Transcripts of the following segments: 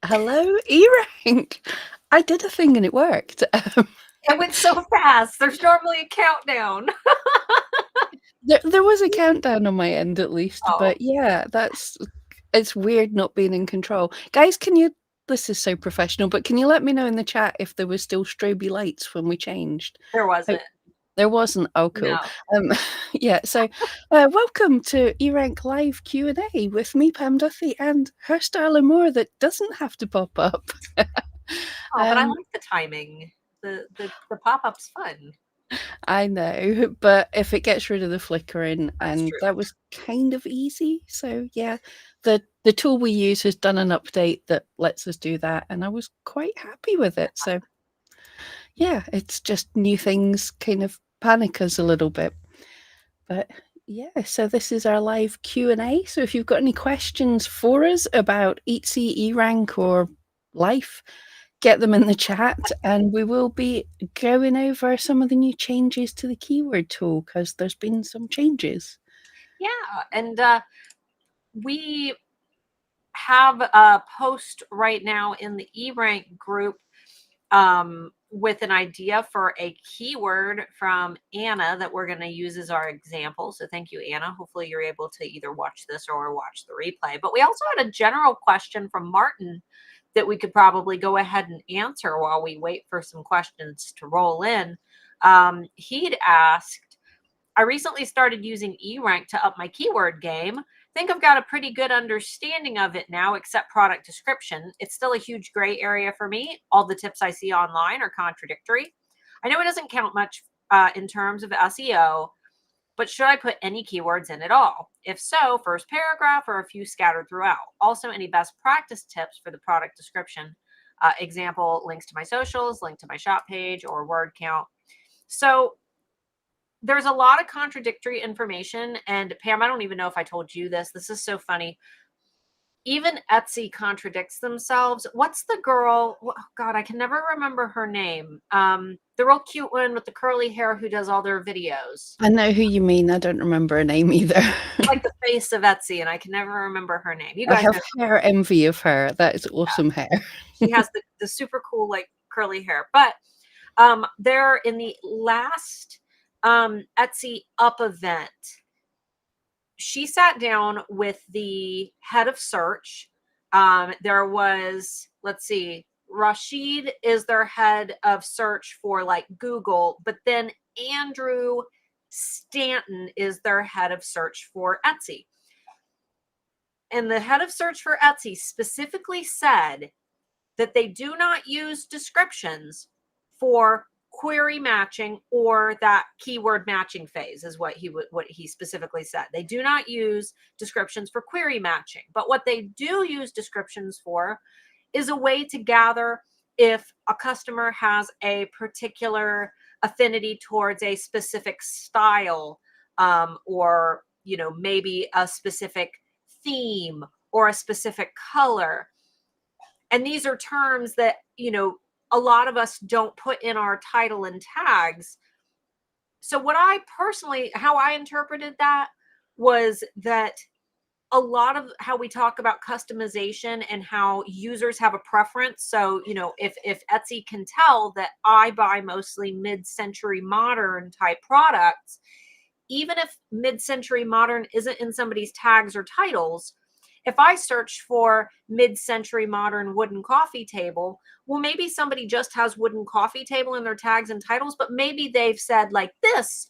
Hello, eRank. I did a thing and it worked. It went so fast. There's normally a countdown. There was a countdown on my end at least, Oh, but yeah, it's weird not being in control. Guys, can you this is so professional, but can you let me know in the chat if there was still stroby lights when we changed? there Oh, wasn't. there wasn't. Oh, cool. No. Um, yeah, so welcome to eRank Live Q&A with me, Pam Duffy, and Hairstyle and more that doesn't have to pop up. Oh, but I um, like the timing. The pop-up's fun. I know, but if it gets rid of the flickering, That's and true. that was kind of easy. So yeah, the tool we use has done an update that lets us do that, and I was quite happy with it. So yeah, it's just new things kind of panic us a little bit. But yeah, so this is our live Q&A. So if you've got any questions for us about Etsy, eRank, or life, get them in the chat, and we will be going over some of the new changes to the keyword tool because there's been some changes. Yeah, and we have a post right now in the eRank group with an idea for a keyword from Anna that we're going to use as our example. So thank you, Anna. Hopefully you're able to either watch this or watch the replay. But we also had a general question from Martin that we could probably go ahead and answer while we wait for some questions to roll in. He'd asked, I recently started using eRank to up my keyword game. Think I've got a pretty good understanding of it now, except product description. It's still a huge gray area for me. All the tips I see online are contradictory. I know it doesn't count much in terms of SEO, but should I put any keywords in at all? If so, first paragraph or a few scattered throughout. Also, any best practice tips for the product description? Example, links to my socials, link to my shop page, or word count. So there's a lot of contradictory information. And Pam, I don't even know if I told you this. This is so funny. Even Etsy contradicts themselves. What's the girl? Oh God, I can never remember her name. The real cute one with the curly hair who does all their videos. I know who you mean. I don't remember her name either. Like the face of Etsy, and I can never remember her name. You I guys have know. hair envy of her. That is awesome hair. She has the super cool like curly hair. But they're in the last Etsy up event. She sat down with the head of search. There was, let's see, Rashid is their head of search for like Google, but then Andrew Stanton is their head of search for Etsy. And the head of search for Etsy specifically said that they do not use descriptions for query matching or that keyword matching phase is what he specifically said. They do not use descriptions for query matching, but what they do use descriptions for is a way to gather if a customer has a particular affinity towards a specific style, or maybe a specific theme or a specific color. And these are terms that, a lot of us don't put in our title and tags. So how I interpreted that was that a lot of how we talk about customization and how users have a preference. So, if Etsy can tell that I buy mostly mid-century modern type products, even if mid-century modern isn't in somebody's tags or titles, if I search for mid-century modern wooden coffee table, well, maybe somebody just has wooden coffee table in their tags and titles, but maybe they've said like this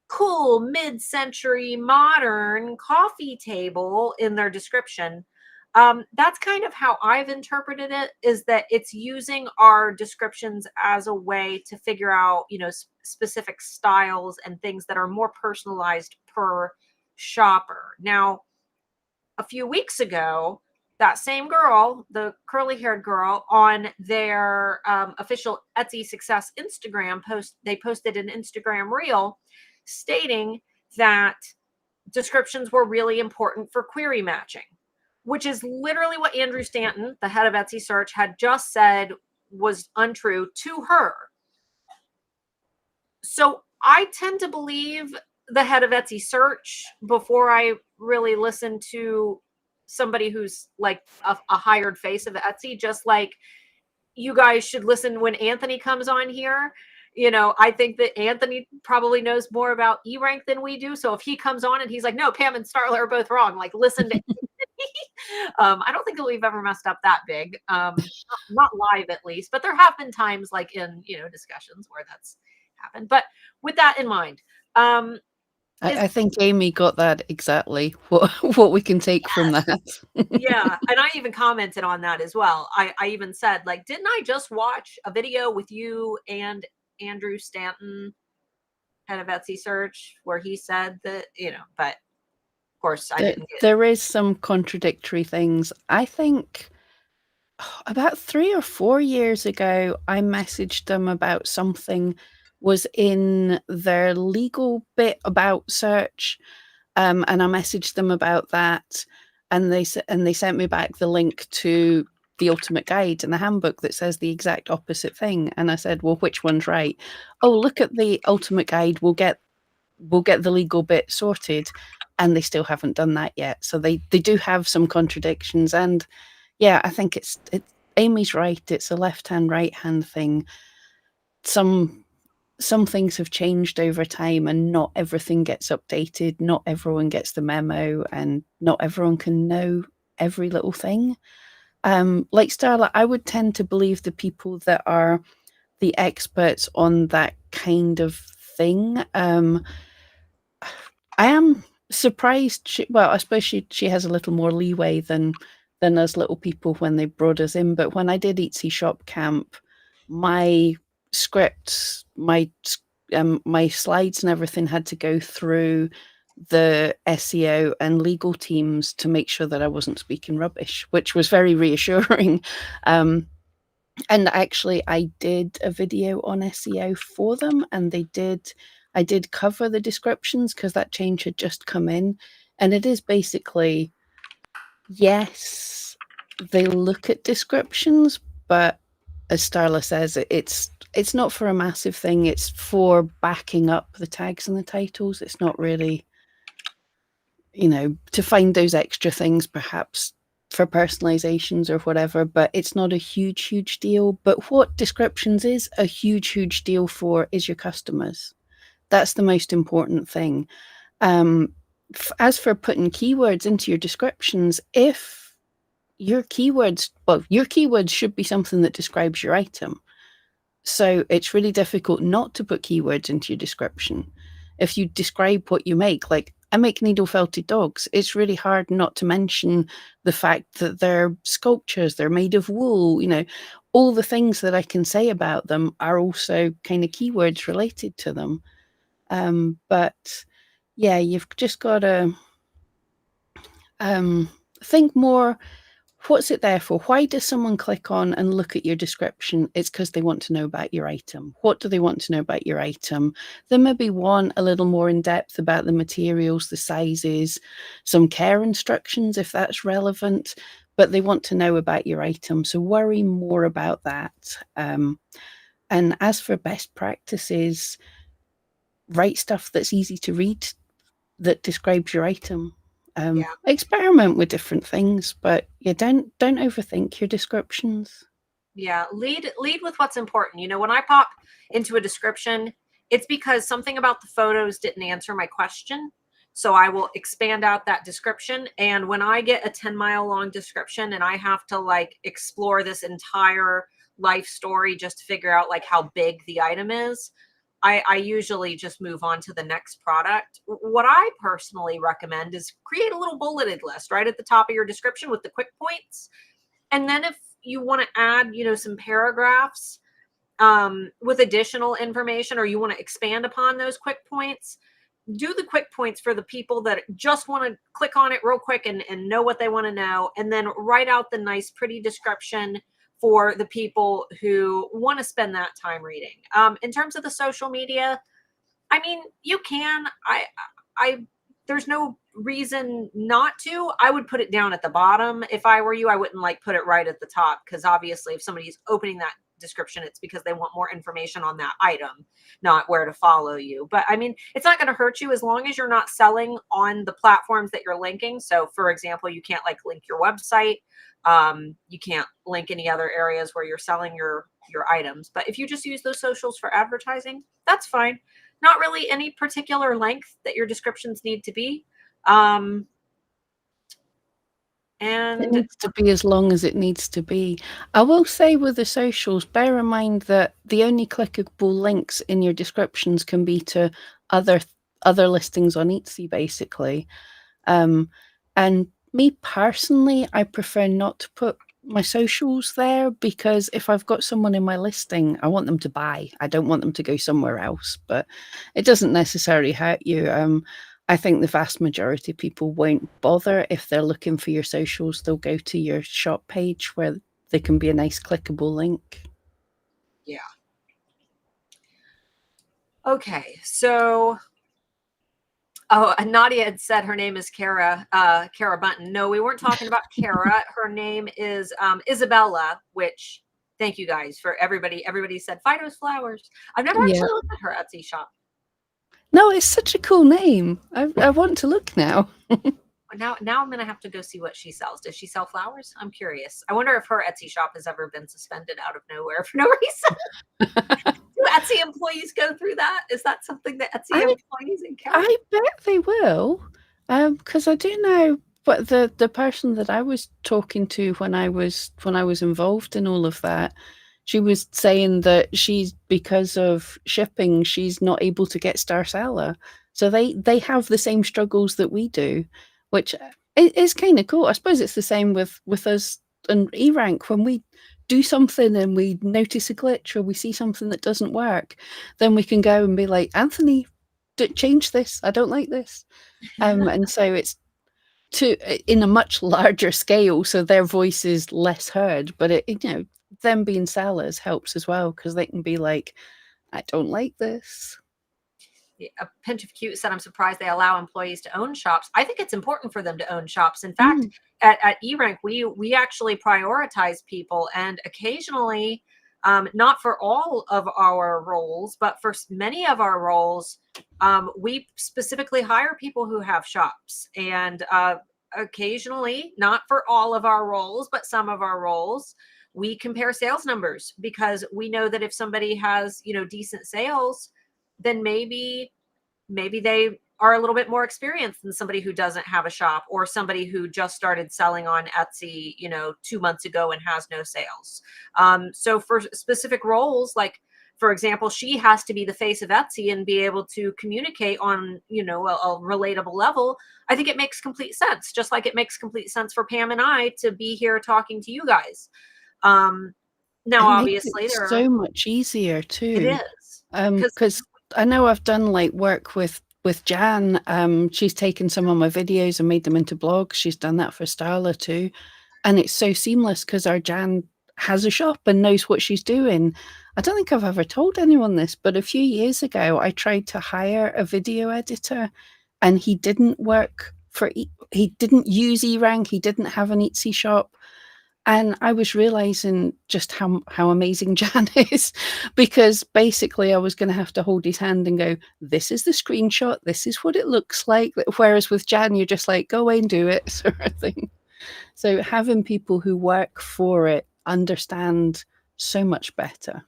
cool mid-century modern coffee table in their description. That's kind of how I've interpreted it, is that it's using our descriptions as a way to figure out, specific styles and things that are more personalized per shopper. Now, a few weeks ago, that same girl, the curly haired girl, on their official Etsy Success Instagram post, they posted an Instagram reel stating that descriptions were really important for query matching, which is literally what Andrew Stanton, the head of Etsy Search, had just said was untrue to her. So I tend to believe the head of Etsy Search before I really listen to somebody who's like a hired face of Etsy, just like you guys should listen when Anthony comes on here. You know, I think that Anthony probably knows more about eRank than we do. So if he comes on and he's like, no, Pam and Starla are both wrong, like listen to I don't think that we've ever messed up that big. Not live at least, but there have been times like in, you know, discussions where that's happened. But with that in mind, I think Amy got that exactly, what we can take from that. yeah, and I even commented on that as well. I even said, like, didn't I just watch a video with you and Andrew Stanton, head of Etsy Search, where he said that, you know, but of course I didn't get. There is some contradictory things. I think about 3 or 4 years ago, I messaged them about something was in their legal bit about search, and I messaged them about that, and they sent me back the link to the ultimate guide and the handbook that says the exact opposite thing. And I said, well, which one's right? Oh, look at the ultimate guide. We'll get the legal bit sorted. And they still haven't done that yet. So they do have some contradictions. And yeah, I think it's Amy's right. It's a left hand, right hand thing. Some things have changed over time, and not everything gets updated. Not everyone gets the memo, and not everyone can know every little thing. Like Starla, I would tend to believe the people that are the experts on that kind of thing. I am surprised. Well, I suppose she has a little more leeway than us little people when they brought us in. But when I did Etsy Shop Camp, my scripts, my slides and everything had to go through the SEO and legal teams to make sure that I wasn't speaking rubbish, which was very reassuring. And actually, I did a video on SEO for them, and I did cover the descriptions because that change had just come in. And it is basically, yes, they look at descriptions, but as Starla says, it's not for a massive thing. It's for backing up the tags and the titles. It's not really, to find those extra things, perhaps for personalizations or whatever, but it's not a huge deal. But what descriptions is a huge deal for is your customers. That's the most important thing. As for putting keywords into your descriptions, if your keywords should be something that describes your item. So it's really difficult not to put keywords into your description. If you describe what you make, like I make needle felted dogs, it's really hard not to mention the fact that they're sculptures, they're made of wool, all the things that I can say about them are also kind of keywords related to them. But yeah, you've just got to think more. What's it there for? Why does someone click on and look at your description? It's because they want to know about your item. What do they want to know about your item? They maybe want a little more in depth about the materials, the sizes, some care instructions if that's relevant, but they want to know about your item. So worry more about that. And as for best practices, write stuff that's easy to read that describes your item. Experiment with different things, but yeah, don't overthink your descriptions. Yeah, lead with what's important. When I pop into a description, it's because something about the photos didn't answer my question. So I will expand out that description. And when I get a 10-mile long description and I have to like explore this entire life story just to figure out like how big the item is, I usually just move on to the next product. What I personally recommend is create a little bulleted list right at the top of your description with the quick points. And then if you want to add, some paragraphs with additional information, or you want to expand upon those quick points, do the quick points for the people that just want to click on it real quick and know what they want to know. And then write out the nice, pretty description for the people who want to spend that time reading. In terms of the social media, I mean, you can. There's no reason not to. I would put it down at the bottom if I were you. I wouldn't like put it right at the top, because obviously if somebody's opening description, it's because they want more information on that item, not where to follow you. But I mean, it's not going to hurt you as long as you're not selling on the platforms that you're linking. So for example, you can't like link your website. You can't link any other areas where you're selling your items. But if you just use those socials for advertising, that's fine. Not really any particular length that your descriptions need to be. It And needs to be as long as it needs to be. I will say with the socials, bear in mind that the only clickable links in your descriptions can be to other listings on Etsy, basically. And me personally, I prefer not to put my socials there, because if I've got someone in my listing, I want them to buy. I don't want them to go somewhere else, but it doesn't necessarily hurt you. I think the vast majority of people won't bother if they're looking for your socials. They'll go to your shop page where there can be a nice clickable link. yeah. Okay, so oh, and Nadia had said her name is Kara, Kara Bunton. No, we weren't talking about Kara. Her name is Isabella, which thank you guys for everybody. Everybody said Fido's Flowers. I've never Yeah. actually looked at her Etsy shop. No, it's such a cool name. I want to look now. Now I'm going to have to go see what she sells. Does she sell flowers? I'm curious. I wonder if her Etsy shop has ever been suspended out of nowhere for no reason. Do Etsy employees go through that? Is that something that Etsy I employees encounter? I bet they will, because I do know. But the person that I was talking to when I was involved in all of that, she was saying that she's, because of shipping, she's not able to get Star Seller. So they have the same struggles that we do, which is kind of cool. I suppose it's the same with us and eRank. When we do something and we notice a glitch or we see something that doesn't work, then we can go and be like, Anthony, change this. I don't like this. And so it's in a much larger scale, so their voice is less heard. But them being sellers helps as well, because they can be like, I don't like this. A pinch of cute said, I'm surprised they allow employees to own shops. I think it's important for them to own shops. In fact, at eRank, we actually prioritize people, and occasionally, not for all of our roles, but for many of our roles, we specifically hire people who have shops. And occasionally, not for all of our roles, but some of our roles, we compare sales numbers, because we know that if somebody has, decent sales, then maybe they are a little bit more experienced than somebody who doesn't have a shop, or somebody who just started selling on Etsy, 2 months ago and has no sales. So for specific roles, like for example, she has to be the face of Etsy and be able to communicate on, a relatable level. I think it makes complete sense, just like it makes complete sense for Pam and I to be here talking to you guys. Now, It makes obviously, it so much easier it too. is, because Because I know I've done like work with Jan. She's taken some of my videos and made them into blogs. She's done that for Starla too. And it's so seamless because our Jan has a shop and knows what she's doing. I don't think I've ever told anyone this, but a few years ago, I tried to hire a video editor, and he didn't work for, he didn't use eRank, he didn't have an Etsy shop. And I was realizing just how amazing Jan is, because basically I was going to have to hold his hand and go, this is the screenshot, this is what it looks like. Whereas with Jan, you're just like, go away and do it, sort of thing. So having people who work for it understand so much better.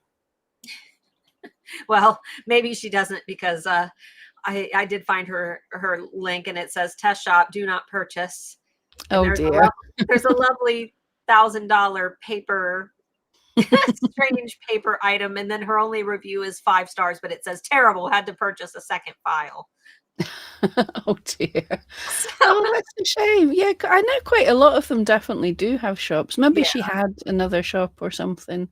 well, maybe she doesn't, because I did find her link, and it says test shop, do not purchase. And Oh dear. there's a lovely $1,000 paper, strange paper item, and then her only review is 5 stars, but it says terrible, had to purchase a second file. Oh dear. So, Oh, that's a shame. Yeah, I know quite a lot of them definitely do have shops. Maybe yeah, she had another shop or something,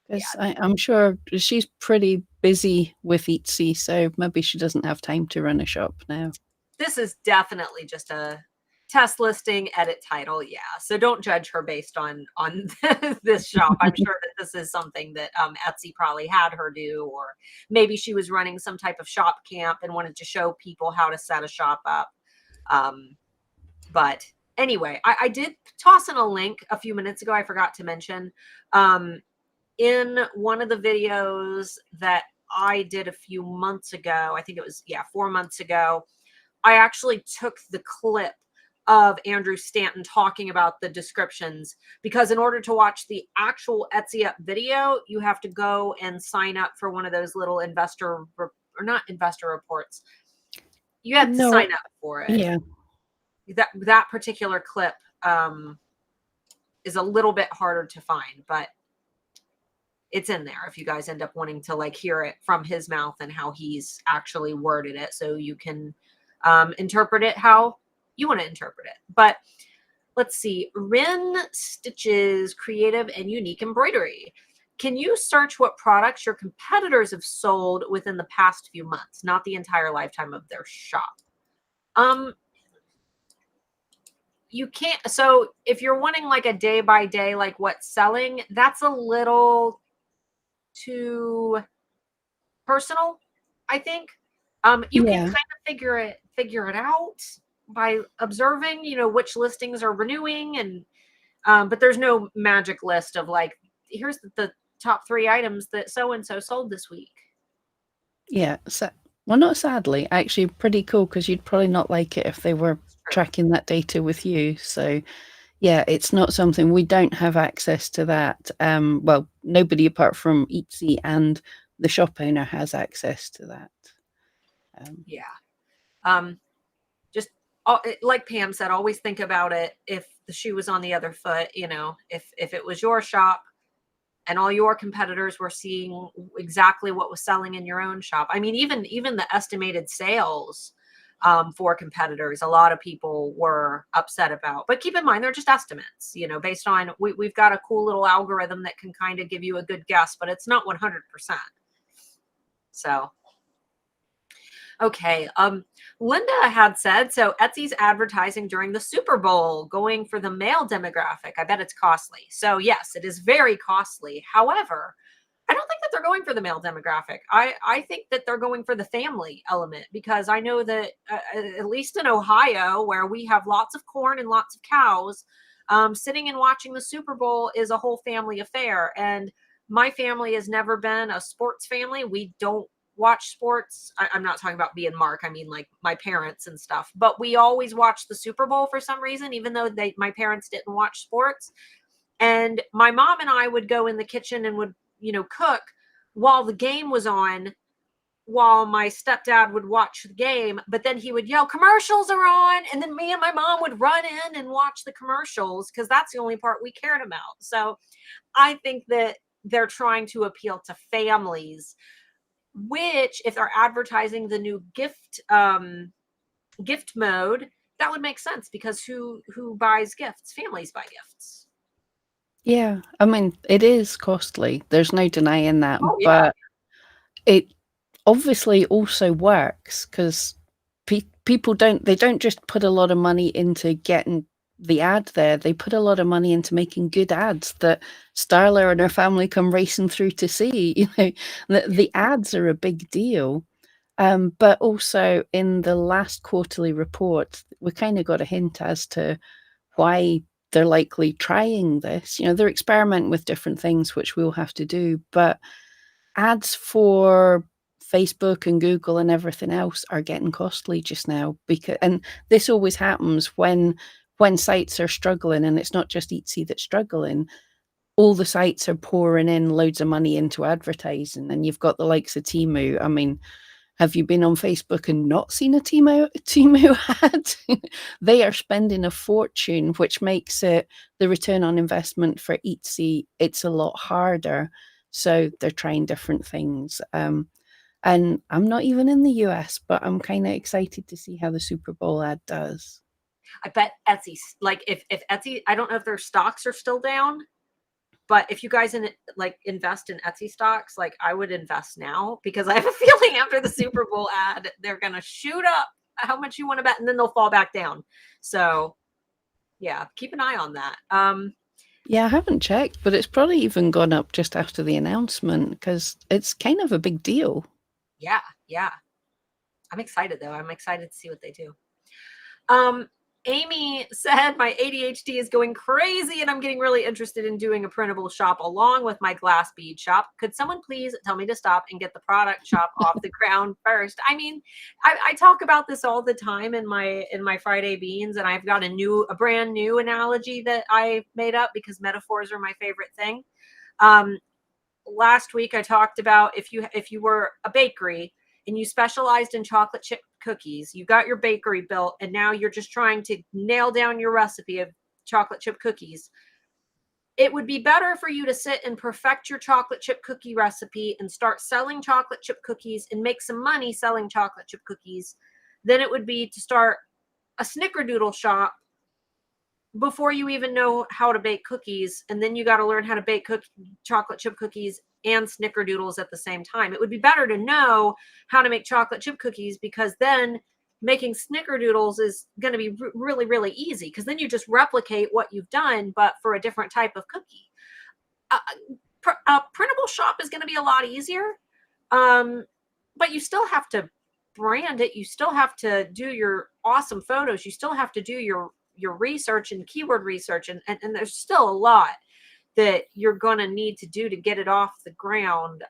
because yeah. I'm sure she's pretty busy with Etsy, so maybe she doesn't have time to run a shop now. This is definitely just a test listing, edit title. Yeah. So don't judge her based on this shop. I'm sure that this is something that Etsy probably had her do, or maybe she was running some type of shop camp and wanted to show people how to set a shop up. But anyway, I did toss in a link a few minutes ago. I forgot to mention. in one of the videos that I did a few months ago, I think it was, 4 months ago, I actually took the clip of Andrew Stanton talking about the descriptions, because in order to watch the actual Etsy Up video, you have to go and sign up for one of those little investor or not investor reports. You have to No, sign up for it. yeah, That particular clip is a little bit harder to find, but it's in there if you guys end up wanting to like hear it from his mouth and how he's actually worded it, so you can interpret it how you want to interpret it. But let's see. Rin Stitches Creative and Unique Embroidery. Can you search what products your competitors have sold within the past few months, not the entire lifetime of their shop? You can't. So if you're wanting like a day by day, like what's selling, that's a little too personal, I think. You can yeah, kind of figure it out by observing, which listings are renewing, and but there's no magic list of like, here's the top 3 items that so and so sold this week. yeah. So, well, not sadly, actually, pretty cool because you'd probably not like it if they were It's true. tracking that data with you. So, yeah, it's not something we don't have access to that. Well, nobody apart from Etsy and the shop owner has access to that. Yeah. Just like Pam said, always think about it if the shoe was on the other foot. If it was your shop and all your competitors were seeing exactly what was selling in your own shop. I mean, even the estimated sales for competitors, a lot of people were upset about. But keep in mind, they're just estimates, based on, we've got a cool little algorithm that can kind of give you a good guess, but it's not 100%. So, okay. Linda had said, so Etsy's advertising during the Super Bowl, going for the male demographic. I bet it's costly. So yes, it is very costly. However, I don't think that they're going for the male demographic. I think that they're going for the family element, because I know that at least in Ohio, where we have lots of corn and lots of cows, sitting and watching the Super Bowl is a whole family affair. And my family has never been a sports family. We don't watch sports. I'm not talking about me and Mark. I mean like my parents and stuff. But we always watch the Super Bowl for some reason, even though my parents didn't watch sports. And my mom and I would go in the kitchen and would, cook while the game was on, while my stepdad would watch the game, but then he would yell, commercials are on. And then me and my mom would run in and watch the commercials, because that's the only part we cared about. So I think that they're trying to appeal to families, which if they're advertising the new gift mode, that would make sense, because who buys gifts? Families buy gifts. Yeah, I mean, it is costly. There's no denying that, Oh yeah. but it obviously also works because people don't just put a lot of money into getting the ad there. They put a lot of money into making good ads that Starla and her family come racing through to see. The ads are a big deal. But also in the last quarterly report, we kind of got a hint as to why they're likely trying this. They're experimenting with different things, which we'll have to do, but ads for Facebook and Google and everything else are getting costly just now, and this always happens when sites are struggling, and it's not just Etsy that's struggling. All the sites are pouring in loads of money into advertising, and you've got the likes of Temu. I mean, have you been on Facebook and not seen a Temu ad? They are spending a fortune, which makes it the return on investment for Etsy, it's a lot harder. So they're trying different things. And I'm not even in the US, but I'm kind of excited to see how the Super Bowl ad does. I bet Etsy, like if Etsy, I don't know if their stocks are still down, but if you guys invest in Etsy stocks, like I would invest now, because I have a feeling after the Super Bowl ad, they're going to shoot up how much you want to bet, and then they'll fall back down. So yeah, keep an eye on that. Yeah, I haven't checked, but it's probably even gone up just after the announcement because it's kind of a big deal. Yeah. I'm excited though. I'm excited to see what they do. Amy said my ADHD is going crazy and I'm getting really interested in doing a printable shop along with my glass bead shop. Could someone please tell me to stop and get the product shop off the ground first? I mean, I talk about this all the time in my Friday Beans, and I've got a brand new analogy that I made up because metaphors are my favorite thing. Last week I talked about if you were a bakery and you specialized in chocolate chip cookies, you got your bakery built, and now you're just trying to nail down your recipe of chocolate chip cookies. It would be better for you to sit and perfect your chocolate chip cookie recipe and start selling chocolate chip cookies and make some money selling chocolate chip cookies than it would be to start a snickerdoodle shop before you even know how to bake cookies, and then you got to learn how to bake chocolate chip cookies and snickerdoodles at the same time. It would be better to know how to make chocolate chip cookies, because then making snickerdoodles is going to be really, really easy, because then you just replicate what you've done but for a different type of cookie. A printable shop is going to be a lot easier, but you still have to brand it. You still have to do your awesome photos. You still have to do your research and keyword research, and there's still a lot that you're going to need to do to get it off the ground.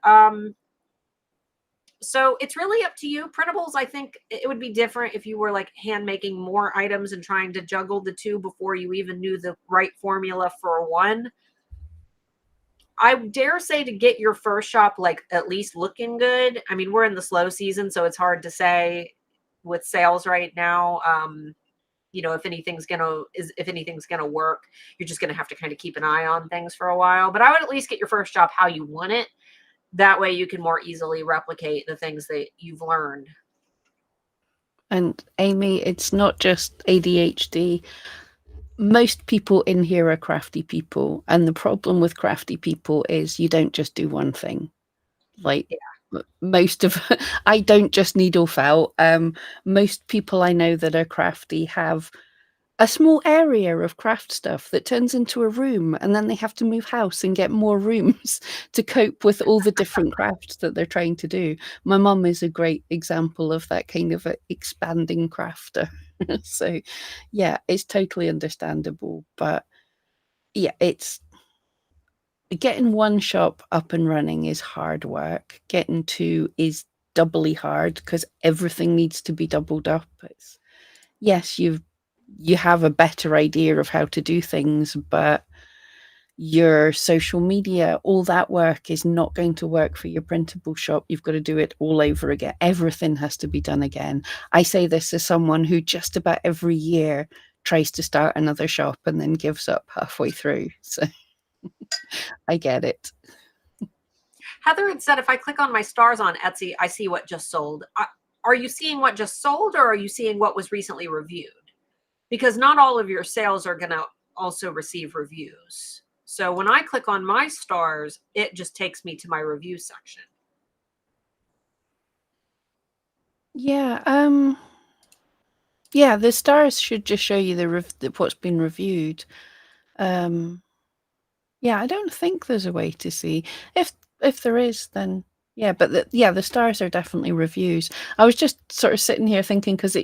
So it's really up to you. Printables, I think it would be different if you were like hand making more items and trying to juggle the two before you even knew the right formula for one. I dare say to get your first shop like at least looking good. I mean, we're in the slow season, so it's hard to say with sales right now. If anything's gonna work, you're just gonna have to kind of keep an eye on things for a while. But I would at least get your first job how you want it. That way you can more easily replicate the things that you've learned. And Amy, it's not just ADHD. Most people in here are crafty people, and the problem with crafty people is you don't just do one thing. Like most of I don't just needle felt. Most people I know that are crafty have a small area of craft stuff that turns into a room, and then they have to move house and get more rooms to cope with all the different crafts that they're trying to do. My mum is a great example of that kind of expanding crafter. So yeah, it's totally understandable, but yeah, it's getting one shop up and running is hard work. Getting two is doubly hard because everything needs to be doubled up. It's yes, you have a better idea of how to do things, but your social media, all that work is not going to work for your printable shop. You've got to do it all over again. Everything has to be done again. I say this as someone who just about every year tries to start another shop and then gives up halfway through. So I get it. Heather had said if I click on my stars on Etsy, I see what just sold. Are you seeing what just sold, or are you seeing what was recently reviewed? Because not all of your sales are going to also receive reviews. So when I click on my stars, it just takes me to my review section. Yeah, yeah, the stars should just show you what's been reviewed. Um, yeah, I don't think there's a way to see. If there is, then yeah, but the stars are definitely reviews. I was just sort of sitting here thinking because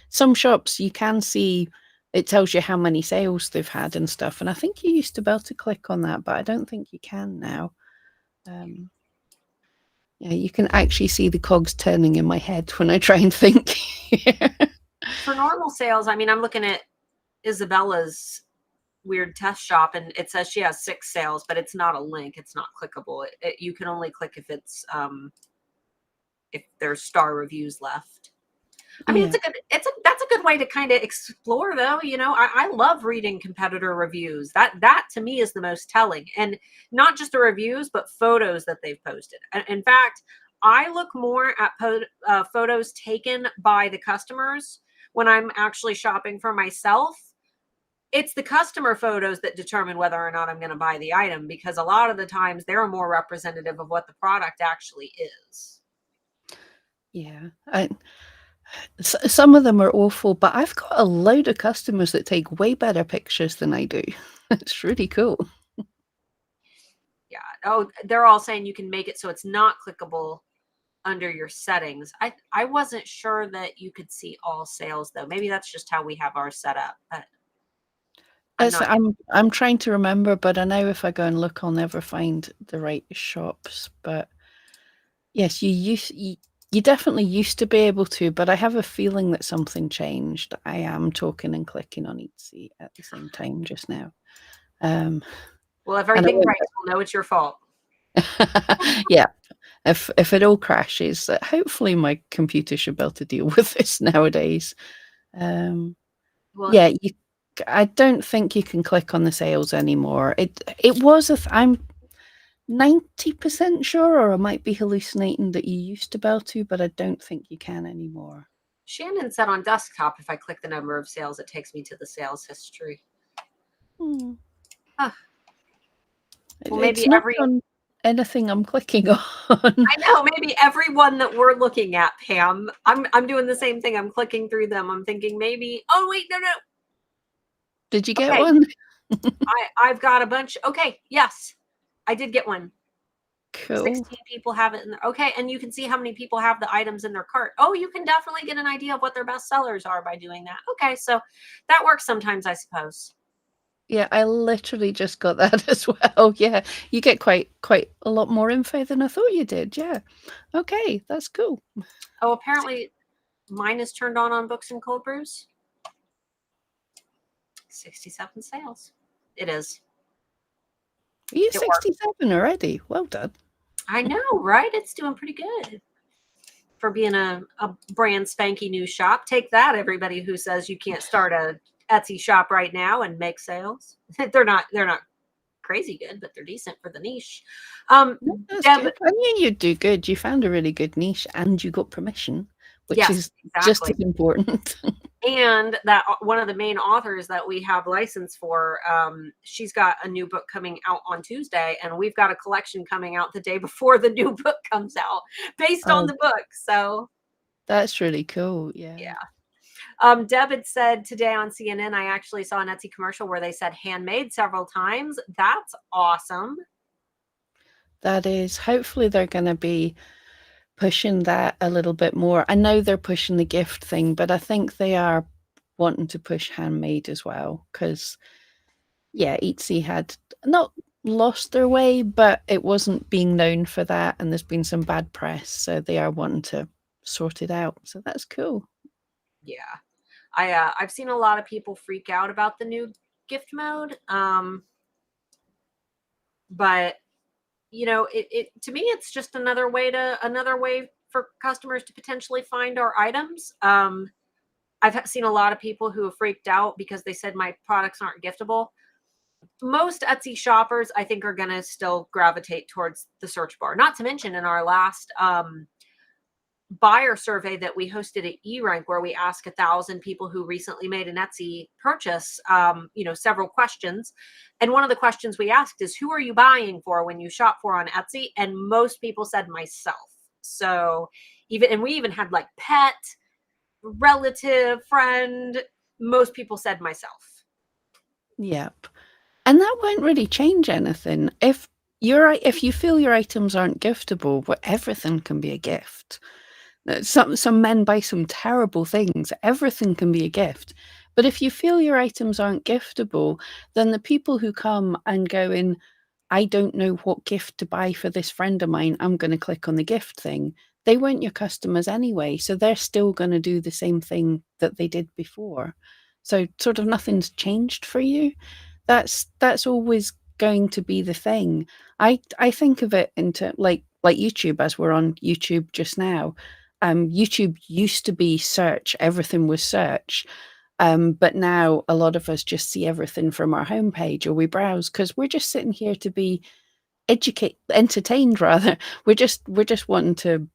some shops you can see it tells you how many sales they've had and stuff, and I think you used to be able to click on that, but I don't think you can now. Yeah, you can actually see the cogs turning in my head when I try and think. For normal sales, I mean, I'm looking at Isabella's weird test shop, and it says she has 6 sales, but it's not a link. It's not clickable. You can only click if if there's star reviews left. I mean, Yeah. that's a good way to kind of explore, though. I love reading competitor reviews. That to me is the most telling, and not just the reviews, but photos that they've posted. In fact, I look more at photos taken by the customers when I'm actually shopping for myself. It's the customer photos that determine whether or not I'm going to buy the item, because a lot of the times they're more representative of what the product actually is. Yeah. Some of them are awful, but I've got a load of customers that take way better pictures than I do. It's really cool. Yeah. Oh, they're all saying you can make it so it's not clickable. under your settings. I wasn't sure that you could see all sales though. Maybe that's just how we have ours set up, but I'm It's, not. I'm trying to remember, but I know if I go and look, I'll never find the right shops. But yes, you definitely used to be able to, but I have a feeling that something changed. I am talking and clicking on Etsy at the same time just now. Well, if And I everything won't. breaks, we'll know it's your fault. Yeah, if it all crashes, hopefully my computer should be able to deal with this nowadays. Well, Yeah, I don't think you can click on the sales anymore. It was I'm 90% sure, or I might be hallucinating, that you used to be able to, but I don't think you can anymore. Shannon said on desktop, if I click the number of sales, it takes me to the sales history. Hmm. Huh. Well, It's maybe not every. on anything I'm clicking on. I know, maybe everyone that we're looking at, Pam. I'm doing the same thing. I'm clicking through them. I'm thinking maybe. Oh wait, no. Did you get Okay, one? I've got a bunch. Okay, yes, I did get one. Cool. 16 people have it in there. Okay, and you can see how many people have the items in their cart. Oh, you can definitely get an idea of what their best sellers are by doing that. Okay, so that works sometimes, I suppose. Yeah, I literally just got that as well. Yeah, you get quite a lot more info than I thought you did. Yeah. Okay, that's cool. Oh, apparently mine is turned on books and cold brews. 67 sales. It is. Are you It worked. 67 already? Well done. I know, right? It's doing pretty good for being a brand spanky new shop. Take that, everybody who says you can't start a Etsy shop right now and make sales. They're not crazy good, but they're decent for the niche. No, that's Deb, good. I knew you'd do good. You found a really good niche and you got permission, which yes, is just exactly. as important. And that one of the main authors that we have license for, she's got a new book coming out on Tuesday, and we've got a collection coming out the day before the new book comes out based on Oh, the book. So that's really cool. Yeah. yeah. Deb had said today on CNN, I actually saw an Etsy commercial where they said handmade several times. That's awesome. That is, hopefully they're going to be pushing that a little bit more. I know they're pushing the gift thing, but I think they are wanting to push handmade as well because, yeah, Etsy had not lost their way, but it wasn't being known for that, and there's been some bad press, so they are wanting to sort it out. So that's cool. Yeah. I've seen a lot of people freak out about the new gift mode. But it to me, it's just another way for customers to potentially find our items. I've seen a lot of people who have freaked out because they said my products aren't giftable. Most Etsy shoppers, I think, are going to still gravitate towards the search bar. Not to mention, in our last buyer survey that we hosted at eRank, where we asked 1,000 people who recently made an Etsy purchase, several questions. And one of the questions we asked is, who are you buying for when you shop for on Etsy? And most people said myself. So we even had like pet, relative, friend. Most people said myself. Yep. And that won't really change anything. If you feel your items aren't giftable, well, everything can be a gift. Some men buy some terrible things. Everything can be a gift. But if you feel your items aren't giftable, then the people who come and go in, I don't know what gift to buy for this friend of mine, I'm going to click on the gift thing. They weren't your customers anyway, so they're still going to do the same thing that they did before. So sort of nothing's changed for you. That's always going to be the thing. I think of it into like YouTube, as we're on YouTube just now. YouTube used to be search, everything was search. But now a lot of us just see everything from our homepage, or we browse because we're just sitting here to be entertained rather. We're just wanting to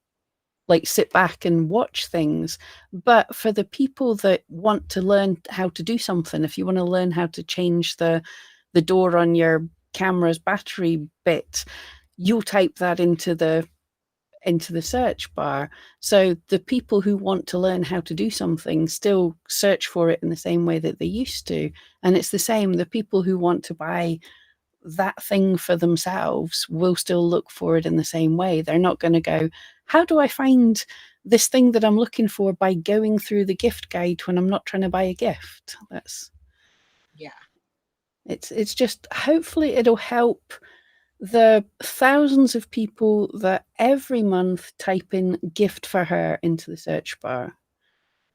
like sit back and watch things. But for the people that want to learn how to do something, if you want to learn how to change the door on your camera's battery bit, you'll type that into the search bar. So the people who want to learn how to do something still search for it in the same way that they used to. And it's the same, the people who want to buy that thing for themselves will still look for it in the same way. They're not going to go, how do I find this thing that I'm looking for by going through the gift guide when I'm not trying to buy a gift? Yeah. It's just, hopefully it'll help the thousands of people that every month type in gift for her into the search bar.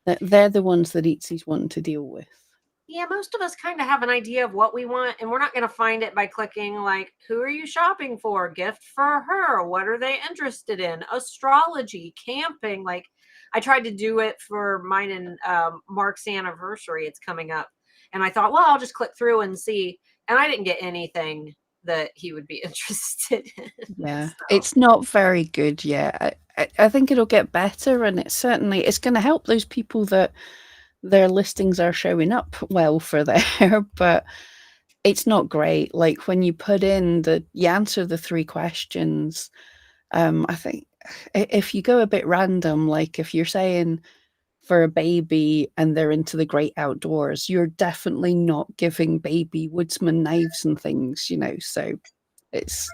That they're the ones that Etsy's wanting to deal with. Yeah, most of us kind of have an idea of what we want, and we're not going to find it by clicking like, who are you shopping for? Gift for her. What are they interested in? Astrology, camping. Like, I tried to do it for mine and Mark's anniversary. It's coming up. And I thought, well, I'll just click through and see. And I didn't get anything that he would be interested in. Yeah, So, it's not very good yet. I think it'll get better, and it's going to help those people that their listings are showing up well for there, but it's not great. Like when you put in you answer the 3 questions, I think if you go a bit random, like if you're saying for a baby and they're into the great outdoors, you're definitely not giving baby woodsman knives and things, so it's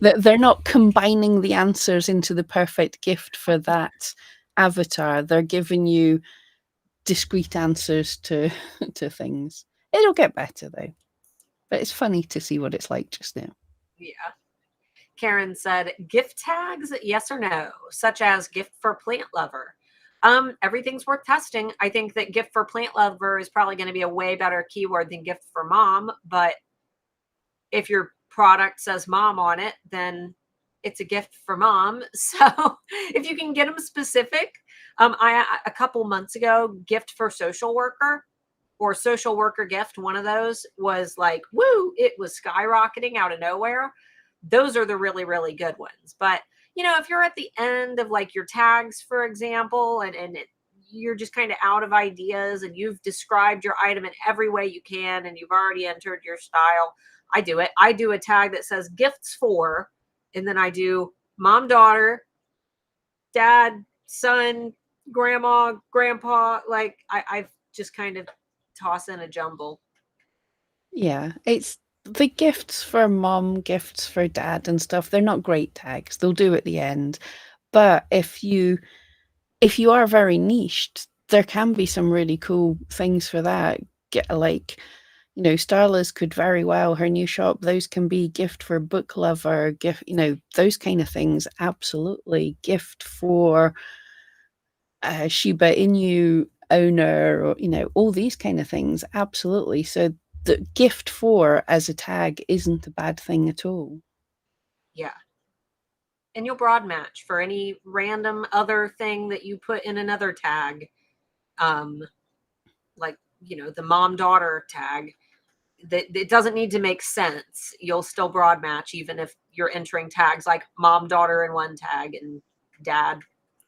they're not combining the answers into the perfect gift for that avatar. They're giving you discrete answers to to things. It'll get better though, but it's funny to see what it's like just now. yeah. Karen said, gift tags, yes or no, such as gift for plant lover. Everything's worth testing. I think that gift for plant lover is probably going to be a way better keyword than gift for mom. But if your product says mom on it, then it's a gift for mom. So if you can get them specific, a couple months ago, gift for social worker or social worker gift, one of those was like, woo, it was skyrocketing out of nowhere. Those are the really, really good ones. But, if you're at the end of like your tags, for example, and you're just kind of out of ideas and you've described your item in every way you can and you've already entered your style, I do it. I do a tag that says gifts for, and then I do mom, daughter, dad, son, grandma, grandpa. Like I've just kind of toss in a jumble. Yeah, it's the gifts for mom, gifts for dad and stuff. They're not great tags. They'll do at the end. But if you are very niched, there can be some really cool things for that. Get like, Starla's could very well, her new shop, those can be gift for book lover, gift, those kind of things. Absolutely. Gift for Shiba Inu owner, or, all these kind of things. Absolutely. So the gift for as a tag isn't a bad thing at all. Yeah. And you'll broad match for any random other thing that you put in another tag. Um, like, the mom daughter tag. That it doesn't need to make sense. You'll still broad match even if you're entering tags like mom daughter in one tag and dad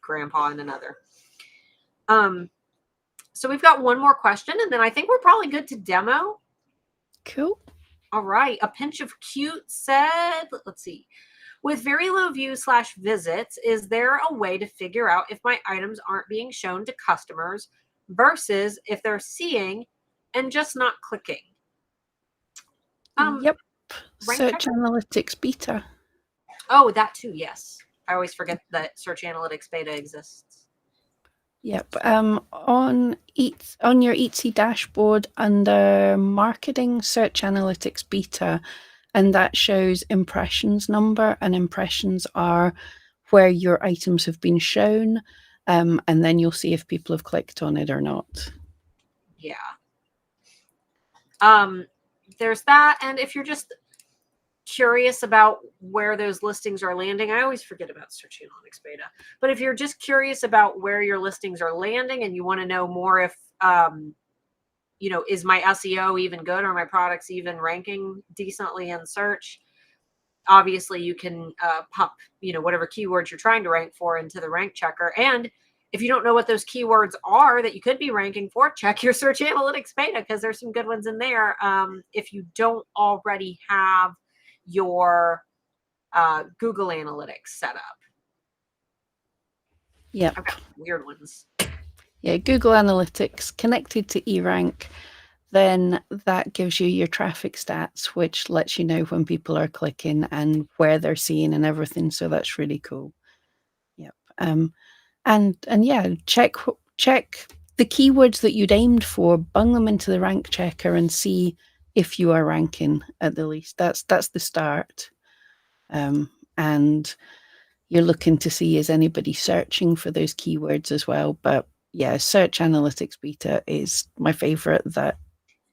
grandpa in another. So we've got one more question, and then I think we're probably good to demo. Cool. All right. A pinch of cute said, let's see. With very low views / visits, is there a way to figure out if my items aren't being shown to customers versus if they're seeing and just not clicking? Yep. Rank Search checker? analytics beta. Oh, that too, yes. I always forget that search analytics beta exists. Yep. On your Etsy dashboard under marketing, search analytics beta, and that shows impressions number, and impressions are where your items have been shown, and then you'll see if people have clicked on it or not. Yeah. There's that, and if you're just curious about where those listings are landing, I always forget about search analytics beta, but if you're just curious about where your listings are landing and you want to know more if is my SEO even good, or my products even ranking decently in search, obviously you can pop whatever keywords you're trying to rank for into the rank checker. And if you don't know what those keywords are that you could be ranking for, check your search analytics beta because there's some good ones in there. If you don't already have your Google Analytics set up. Yep. I've got weird ones. Yeah, Google Analytics connected to eRank. then that gives you your traffic stats, which lets you know when people are clicking and where they're seeing and everything. So that's really cool. Yep. And yeah, check the keywords that you'd aimed for, bung them into the rank checker and see if you are ranking at the least. That's the start. And you're looking to see, is anybody searching for those keywords as well. But yeah, Search Analytics Beta is my favorite that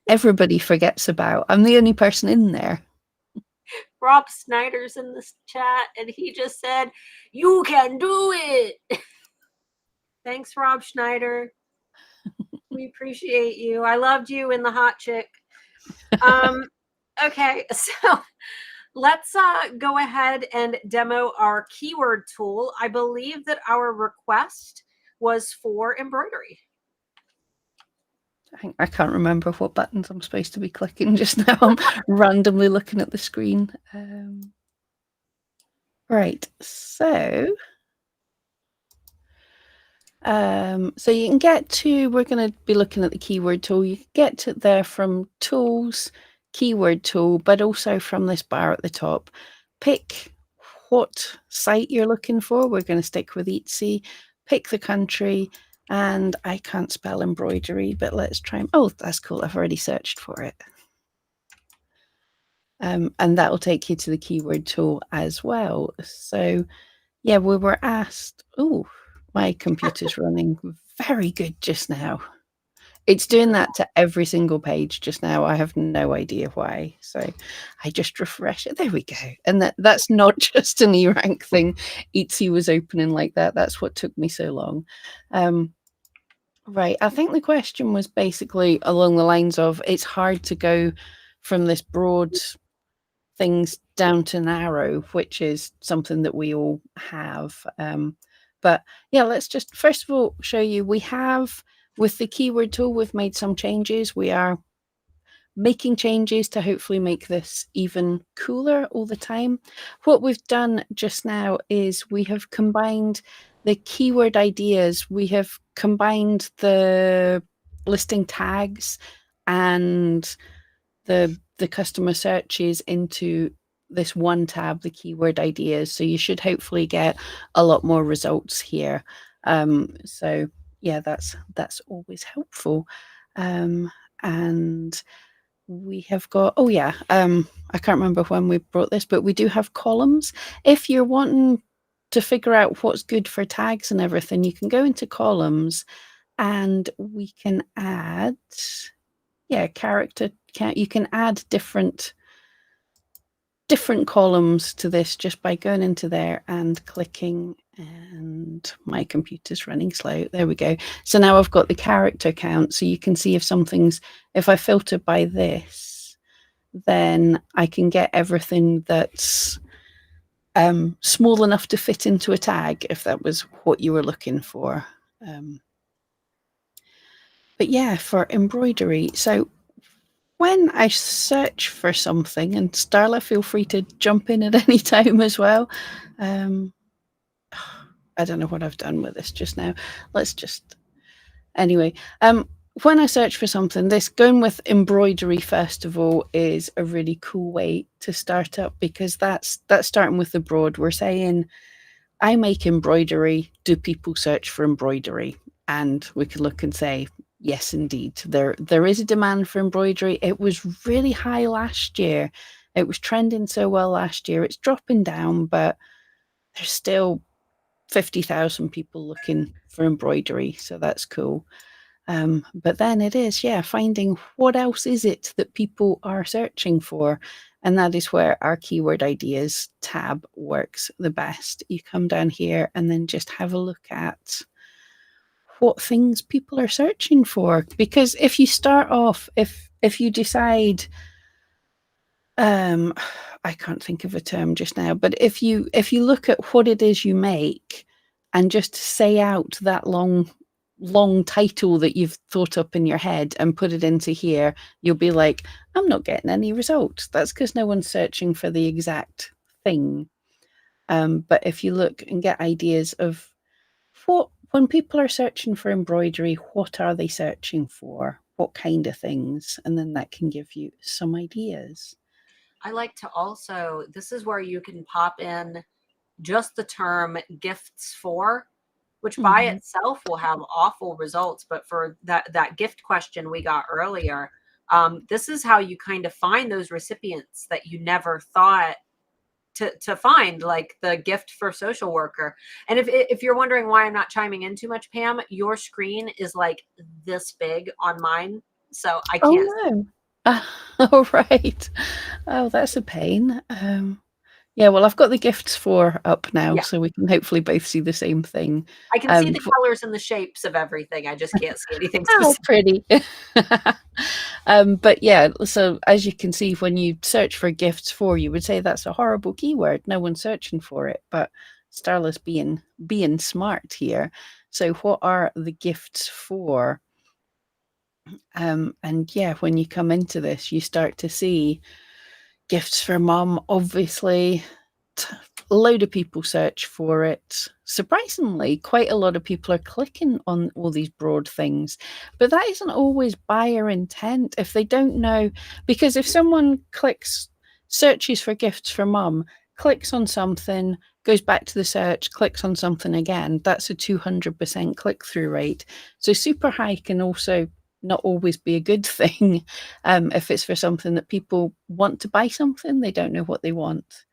everybody forgets about. I'm the only person in there. Rob Snyder's in this chat and he just said, "You can do it." Thanks, Rob Schneider. We appreciate you. I loved you in the hot chick. Okay, so let's go ahead and demo our keyword tool. I believe that our request was for embroidery. I can't remember what buttons I'm supposed to be clicking just now. I'm randomly looking at the screen. Right, so you can get to, we're going to be looking at the keyword tool. You can get to there from tools, keyword tool, but also from this bar at the top. Pick what site you're looking for. We're going to stick with Etsy. Pick the country, and I can't spell embroidery, but let's try. Oh, that's cool. I've already searched for it. And that will take you to the keyword tool as well. So yeah, we were asked, oh, my computer's running very good just now. It's doing that to every single page just now. I have no idea why. So I just refresh it. There we go. And that's not just an eRank thing. Etsy was opening like that. That's what took me so long. Right. I think the question was basically along the lines of, it's hard to go from this broad things down to narrow, which is something that we all have. But yeah, let's just first of all show you, we have, with the keyword tool, we've made some changes. We are making changes to hopefully make this even cooler all the time. What we've done just now is we have combined the keyword ideas. We have combined the listing tags and the customer searches into this one tab, the keyword ideas. So you should hopefully get a lot more results here. So yeah, that's always helpful. And we have got, oh yeah, I can't remember when we brought this, but we do have columns. If you're wanting to figure out what's good for tags and everything, you can go into columns and we can add, yeah, character count. You can add different columns to this just by going into there and clicking, and my computer's running slow. There we go. So now I've got the character count, so you can see if something's, if I filter by this, then I can get everything that's small enough to fit into a tag, if that was what you were looking for. But yeah, for embroidery, so when I search for something, and Starla, feel free to jump in at any time as well. I don't know what I've done with this just now. Let's just, anyway. When I search for something, this going with embroidery first of all is a really cool way to start up, because that's starting with the broad. We're saying, I make embroidery. Do people search for embroidery? And we can look and say, yes, indeed, there is a demand for embroidery. It was really high last year. It was trending so well last year. It's dropping down, but there's still 50,000 people looking for embroidery. So that's cool. But then it is, yeah, finding what else is it that people are searching for. And that is where our keyword ideas tab works the best. You come down here and then just have a look at what things people are searching for. Because if you start off, if you decide, I can't think of a term just now, but if you look at what it is you make and just say out that long title that you've thought up in your head and put it into here, you'll be like, I'm not getting any results. That's because no one's searching for the exact thing. But if you look and get ideas of when people are searching for embroidery, what are they searching for? what kind of things, and then that can give you some ideas. I like to also, this is where you can pop in just the term gifts for, which by Mm-hmm. itself will have awful results. But for that gift question we got earlier, this is how you kind of find those recipients that you never thought to find, like the gift for social worker. And if you're wondering why I'm not chiming in too much, Pam, your screen is like this big on mine, so I Oh can't. no. Oh right. Oh, that's a pain. Yeah, well, I've got the gifts for up now, Yeah, so we can hopefully both see the same thing. I can see the colors and the shapes of everything. I just can't see anything Oh, specific. pretty. But yeah, so as you can see, when you search for gifts for, you would say that's a horrible keyword. No one's searching for it, but Starla's being smart here. So what are the gifts for? And yeah, when you come into this, you start to see gifts for mum, obviously. A load of people search for it. Surprisingly, quite a lot of people are clicking on all these broad things, but that isn't always buyer intent if they don't know. Because if someone searches for gifts for mum, clicks on something, goes back to the search, clicks on something again, that's a 200% click through rate. So super high can also not always be a good thing if it's for something that people want to buy something, they don't know what they want.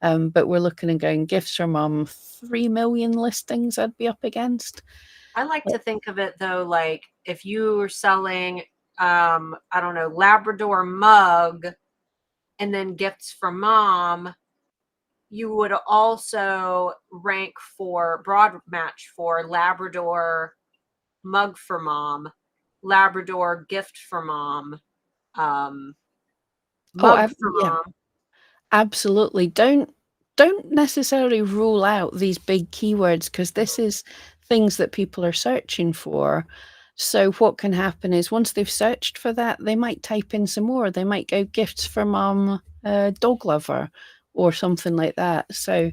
But we're looking and going, gifts from mum, 3 million listings I'd be up against. I like to think of it though, like if you were selling, I don't know, Labrador mug and then gifts for mom, you would also rank for broad match for Labrador mug for mom, Labrador gift for mom, um, Oh, mug for yeah, mom. absolutely. Don't necessarily rule out these big keywords because this is things that people are searching for. So what can happen is once they've searched for that, they might type in some more. They might go gifts for mum, dog lover, or something like that. So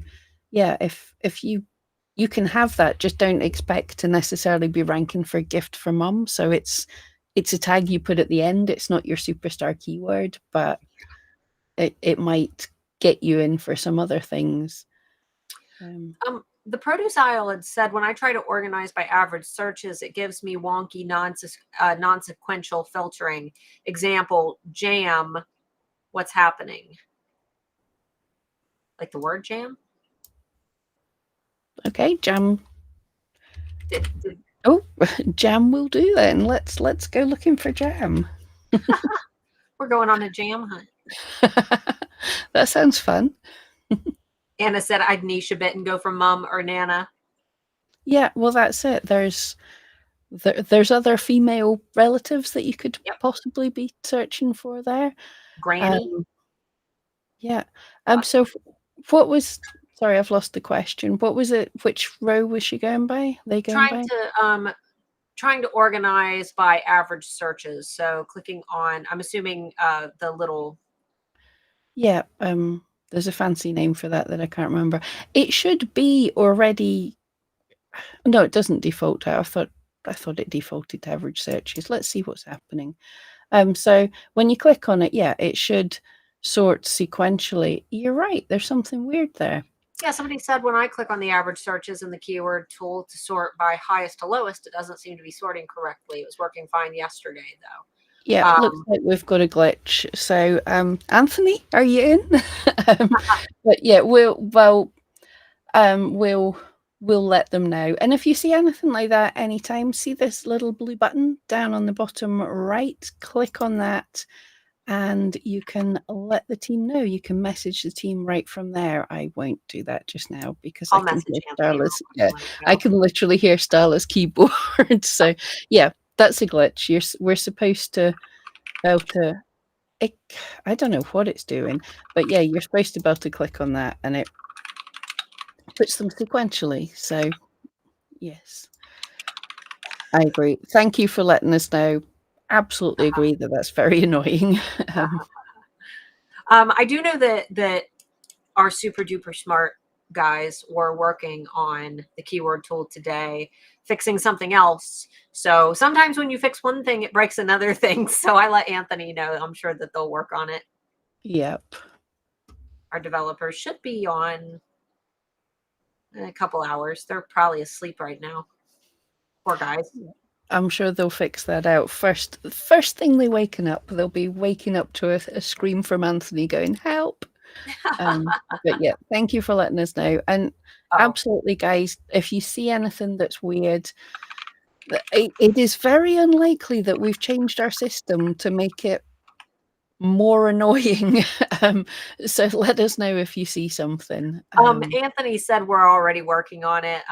yeah, if you can have that, just don't expect to necessarily be ranking for gift for mum. So it's a tag you put at the end. It's not your superstar keyword, but it might get you in for some other things. The produce aisle had said when I try to organize by average searches, it gives me wonky non-sequential filtering. Example, jam. What's happening? Like the word jam? Okay, jam. Did Oh, jam will do then. Let's go looking for jam. we're going on a jam hunt. That sounds fun. Anna said I'd niche a bit and go for mum or nana. Yeah, well that's it. There's other female relatives that you could Yep. possibly be searching for there. Granny. Um, yeah. So what was sorry, I've lost the question. What was it? Which row was she going by? They going Trying by? to organize by average searches. So clicking on, I'm assuming the little. Yeah, there's a fancy name for that I can't remember. It should be already. No, it doesn't default to. I thought it defaulted to average searches. Let's see what's happening. So when you click on it, yeah, it should sort sequentially. You're right. There's something weird there. Yeah, somebody said when I click on the average searches in the keyword tool to sort by highest to lowest, it doesn't seem to be sorting correctly. It was working fine yesterday, Yeah, though. looks like we've got a glitch. So, Anthony, are you in? um, but yeah, we'll let them know. And if you see anything like that anytime, see this little blue button down on the bottom right, click on that and you can let the team know. You can message the team right from there. I won't do that just now because I I'll can message hear Anthony real quick Yeah, and let him I know. can literally hear Starla's keyboard. So yeah, that's a glitch. We're supposed to be able to it, I don't know what it's doing, but yeah, you're supposed to be able to click on that and it puts them sequentially. So yes, I agree. Thank you for letting us know. Absolutely agree that that's very annoying. I do know that our super duper smart guys were working on the keyword tool today, fixing something else. So sometimes when you fix one thing, it breaks another thing. So I let Anthony know. I'm sure that they'll work on it. Yep. Our developers should be on in a couple hours. They're probably asleep right now. Poor guys. I'm sure they'll fix that out first thing they waken up. They'll be waking up to a scream from Anthony going, help. But yeah, thank you for letting us know. And absolutely, guys, if you see anything that's weird, it is very unlikely that we've changed our system to make it more annoying. So let us know if you see something. Anthony said we're already working on it.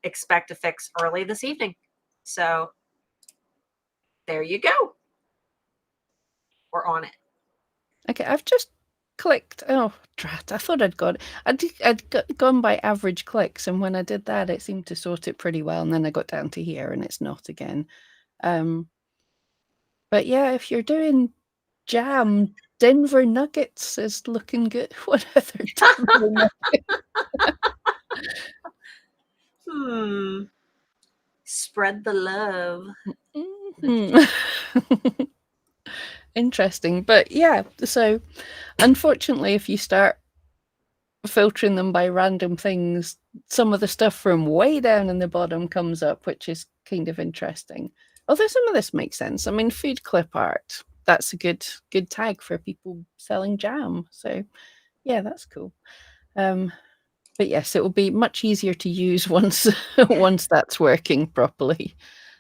Expect a fix early this evening. So there you go. We're on it. Okay, I've just clicked. Oh, drat! I thought I'd gone by average clicks, and when I did that, it seemed to sort it pretty well. And then I got down to here, and it's not again. But yeah, if you're doing jam, Denver Nuggets is looking good. What other Denver Nuggets? Spread the love. Mm-hmm. Interesting. But yeah, so unfortunately, if you start filtering them by random things, some of the stuff from way down in the bottom comes up, which is kind of interesting. Although some of this makes sense. I mean, food clip art, that's a good tag for people selling jam. So yeah, that's cool. But yes, it will be much easier to use once once that's working properly.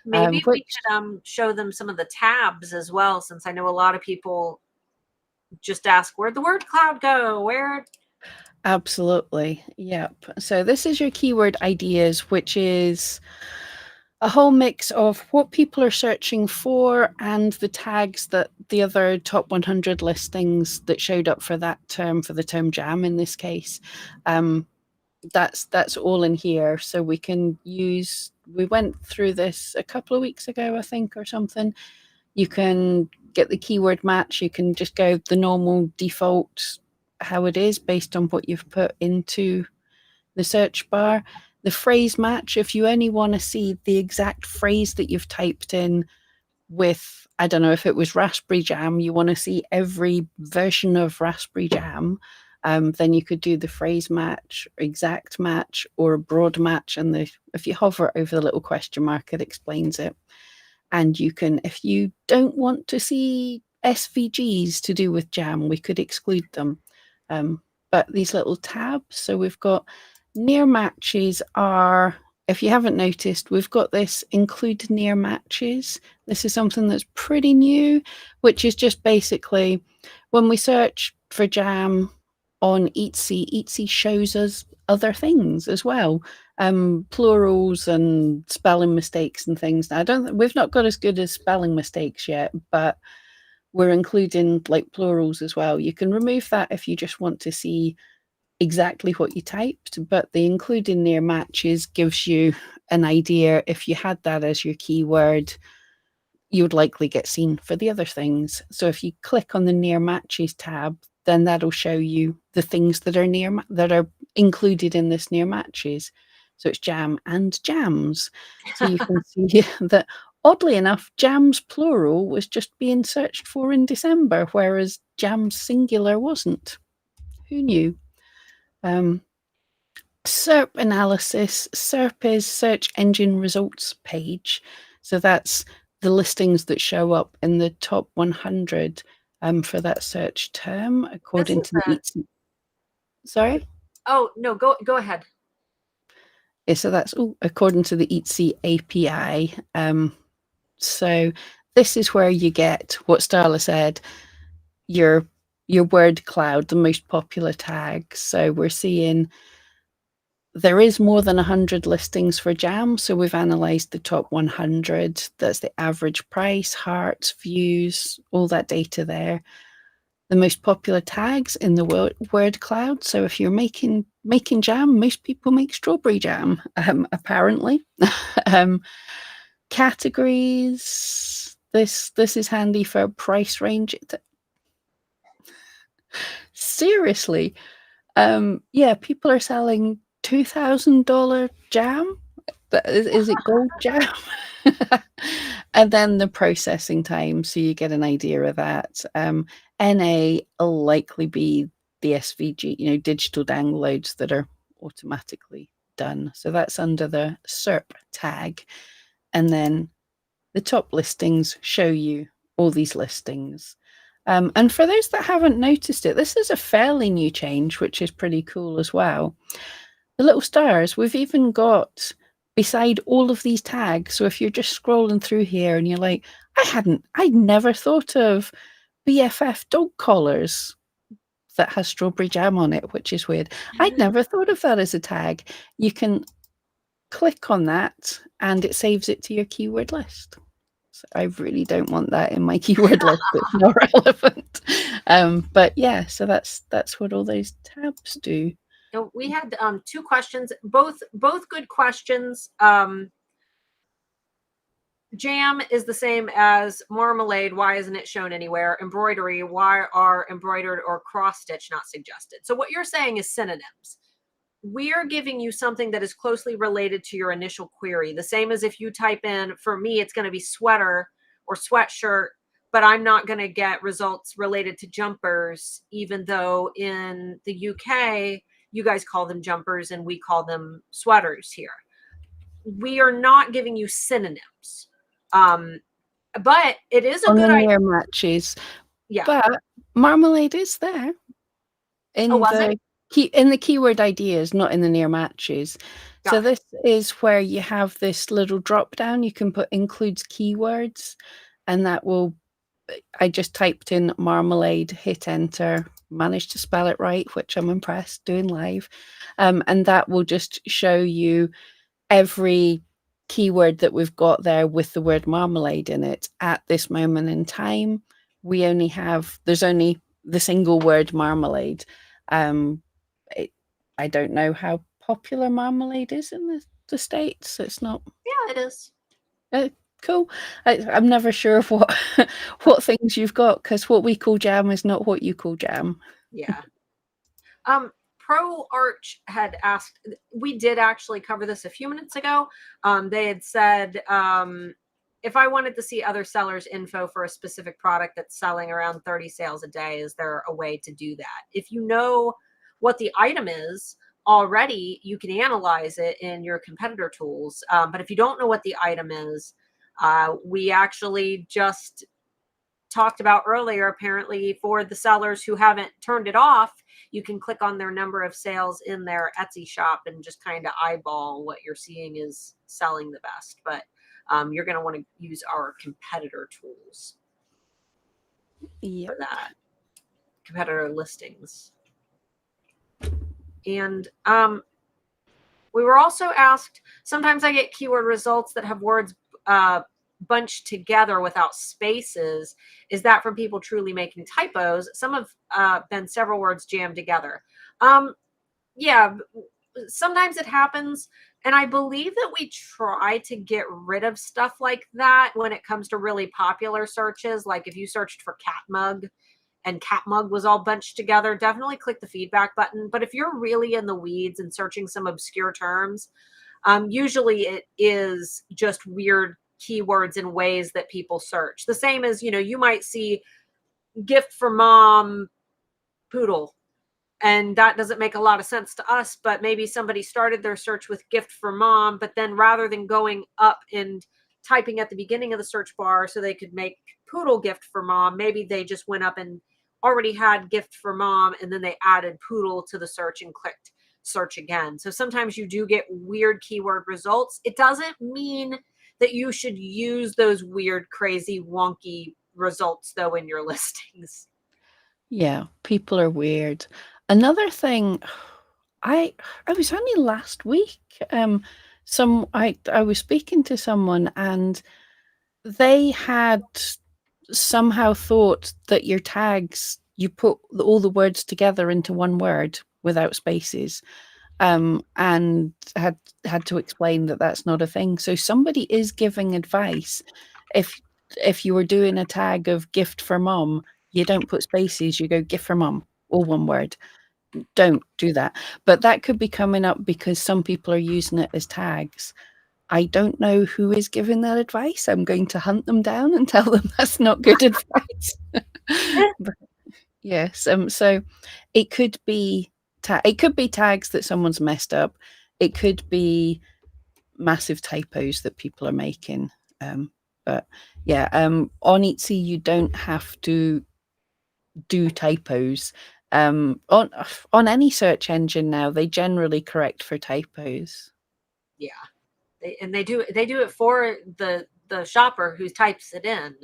Maybe we could show them some of the tabs as well, since I know a lot of people just ask, where'd the word cloud go? Where? Absolutely. Yep. So this is your keyword ideas, which is a whole mix of what people are searching for and the tags that the other top 100 listings that showed up for that term, for the term jam in this case. That's all in here. So we can use, we went through this a couple of weeks ago, I think, or something. You can get the keyword match. You can just go the normal default, how it is based on what you've put into the search bar. The phrase match, if you only want to see the exact phrase that you've typed in with, I don't know, if it was raspberry jam, you want to see every version of raspberry jam, then you could do the phrase match, exact match, or a broad match. And if you hover over the little question mark, it explains it. And you can, if you don't want to see SVGs to do with jam, we could exclude them. But these little tabs, so we've got near matches are, if you haven't noticed, we've got this include near matches. This is something that's pretty new, which is just basically when we search for jam on Etsy, Etsy shows us other things as well, plurals and spelling mistakes and things. Now, we've not got as good as spelling mistakes yet, but we're including like plurals as well. You can remove that if you just want to see exactly what you typed, but the including near matches gives you an idea. If you had that as your keyword, you would likely get seen for the other things. So if you click on the near matches tab, then that'll show you the things that are that are included in this near matches. So it's jam and jams. So you can see that oddly enough, jams plural was just being searched for in December, whereas jams singular wasn't. Who knew? SERP analysis. SERP is search engine results page. So that's the listings that show up in the top 100 for that search term, according to the Etsy. Sorry? Oh, no, go ahead. Yeah, so that's according to the Etsy API. So this is where you get what Starla said, your word cloud, the most popular tags. So we're seeing there is more than 100 listings for jam. So we've analyzed the top 100. That's the average price, hearts, views, all that data there. The most popular tags in the word cloud. So if you're making jam, most people make strawberry jam, apparently. Categories. This is handy for price range. Seriously, Yeah, people are selling $2,000 jam. Is it gold jam? And then the processing time, so you get an idea of that. NA will likely be the SVG, digital downloads that are automatically done. So that's under the SERP tag. And then the top listings show you all these listings. And for those that haven't noticed it, this is a fairly new change, which is pretty cool as well. The little stars, we've even got beside all of these tags. So if you're just scrolling through here and you're like, I'd never thought of BFF dog collars that has strawberry jam on it, which is weird. I'd never thought of that as a tag. You can click on that and it saves it to your keyword list. So I really don't want that in my keyword list. It's not relevant. But yeah, so that's what all those tabs do. We had 2 questions, both good questions. Jam is the same as marmalade. Why isn't it shown anywhere? Embroidery. Why are embroidered or cross stitch not suggested? So what you're saying is synonyms. We're giving you something that is closely related to your initial query. The same as if you type in, for me, it's going to be sweater or sweatshirt, but I'm not going to get results related to jumpers, even though in the UK, you guys call them jumpers and we call them sweaters here. We are not giving you synonyms. But it is a On good the idea. near matches. Yeah. But marmalade is there Oh, in was it? the keyword ideas, not in the near matches. So Got it. this is where you have this little drop down. You can put includes keywords, and that will. I just typed in marmalade, hit enter, managed to spell it right, which I'm impressed doing live, and that will just show you every keyword that we've got there with the word marmalade in it at this moment in time. There's only the single word marmalade. um it, I don't know how popular marmalade is in the States. It's not. Yeah, it is. uh, cool. I'm never sure of what what things you've got, because what we call jam is not what you call jam. Yeah. Pro Arch had asked, we did actually cover this a few minutes ago. They had said, if I wanted to see other sellers' info for a specific product that's selling around 30 sales a day, is there a way to do that? If you know what the item is already, you can analyze it in your competitor tools. But if you don't know what the item is, we actually just talked about earlier, apparently for the sellers who haven't turned it off, you can click on their number of sales in their Etsy shop and just kind of eyeball what you're seeing is selling the best. But you're going to want to use our competitor tools for that, competitor listings. And we were also asked, sometimes I get keyword results that have words bunched together without spaces. Is that from people truly making typos? Some have been several words jammed together. Yeah, sometimes it happens. And I believe that we try to get rid of stuff like that when it comes to really popular searches. Like if you searched for cat mug and cat mug was all bunched together, definitely click the feedback button. But if you're really in the weeds and searching some obscure terms, usually it is just weird keywords in ways that people search. The same as, you might see gift for mom poodle, and that doesn't make a lot of sense to us, but maybe somebody started their search with gift for mom, but then rather than going up and typing at the beginning of the search bar so they could make poodle gift for mom, maybe they just went up and already had gift for mom and then they added poodle to the search and clicked search again. So sometimes you do get weird keyword results. It doesn't mean that you should use those weird, crazy, wonky results though in your listings. Yeah, people are weird. Another thing, I was only last week. I was speaking to someone and they had somehow thought that your tags, you put all the words together into one word without spaces, and had to explain that that's not a thing. So somebody is giving advice. If if you were doing a tag of gift for mom, you don't put spaces. You go gift for mom, all one word. don't do that. But that could be coming up because some people are using it as tags. I don't know who is giving that advice. I'm going to hunt them down and tell them that's not good advice. But yes, so it could be it could be tags that someone's messed up. It could be massive typos that people are making. But yeah, on Etsy you don't have to do typos. On any search engine now, they generally correct for typos. Yeah, they do it for the shopper who types it in.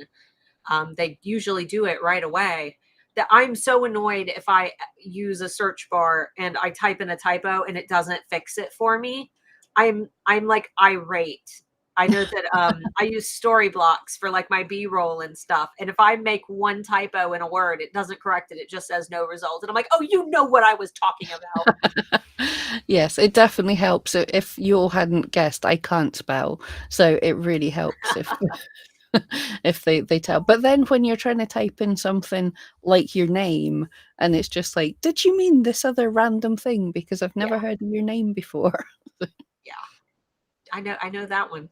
They usually do it right away. That I'm so annoyed if I use a search bar and I type in a typo and it doesn't fix it for me. I'm like irate. I know that I use story blocks for like my B-roll and stuff. And if I make one typo in a word, it doesn't correct it. It just says no result. And I'm like, oh, you know what I was talking about. Yes, it definitely helps. If you all hadn't guessed, I can't spell, so it really helps if if they tell. But then when you're trying to type in something like your name, and it's just like, did you mean this other random thing? Because I've never Yeah, heard of your name before. yeah. I know that one.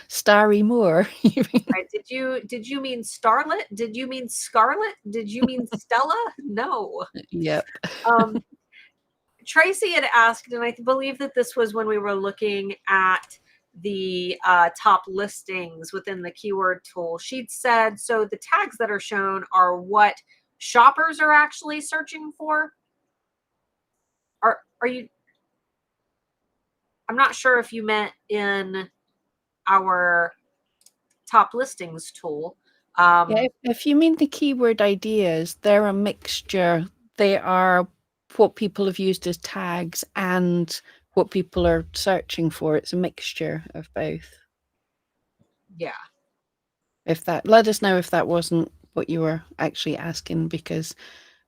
Starry Moore. Right. Did you mean starlet? Did you mean scarlet? Did you mean Stella? No. Yep. Tracy had asked, and I believe that this was when we were looking at the top listings within the keyword tool. She'd said, so the tags that are shown are what shoppers are actually searching for. Are you? I'm not sure if you meant in our top listings tool. Yeah, if you mean the keyword ideas, they're a mixture. They are what people have used as tags and what people are searching for. It's a mixture of both. Yeah. If that, let us know if that wasn't what you were actually asking, because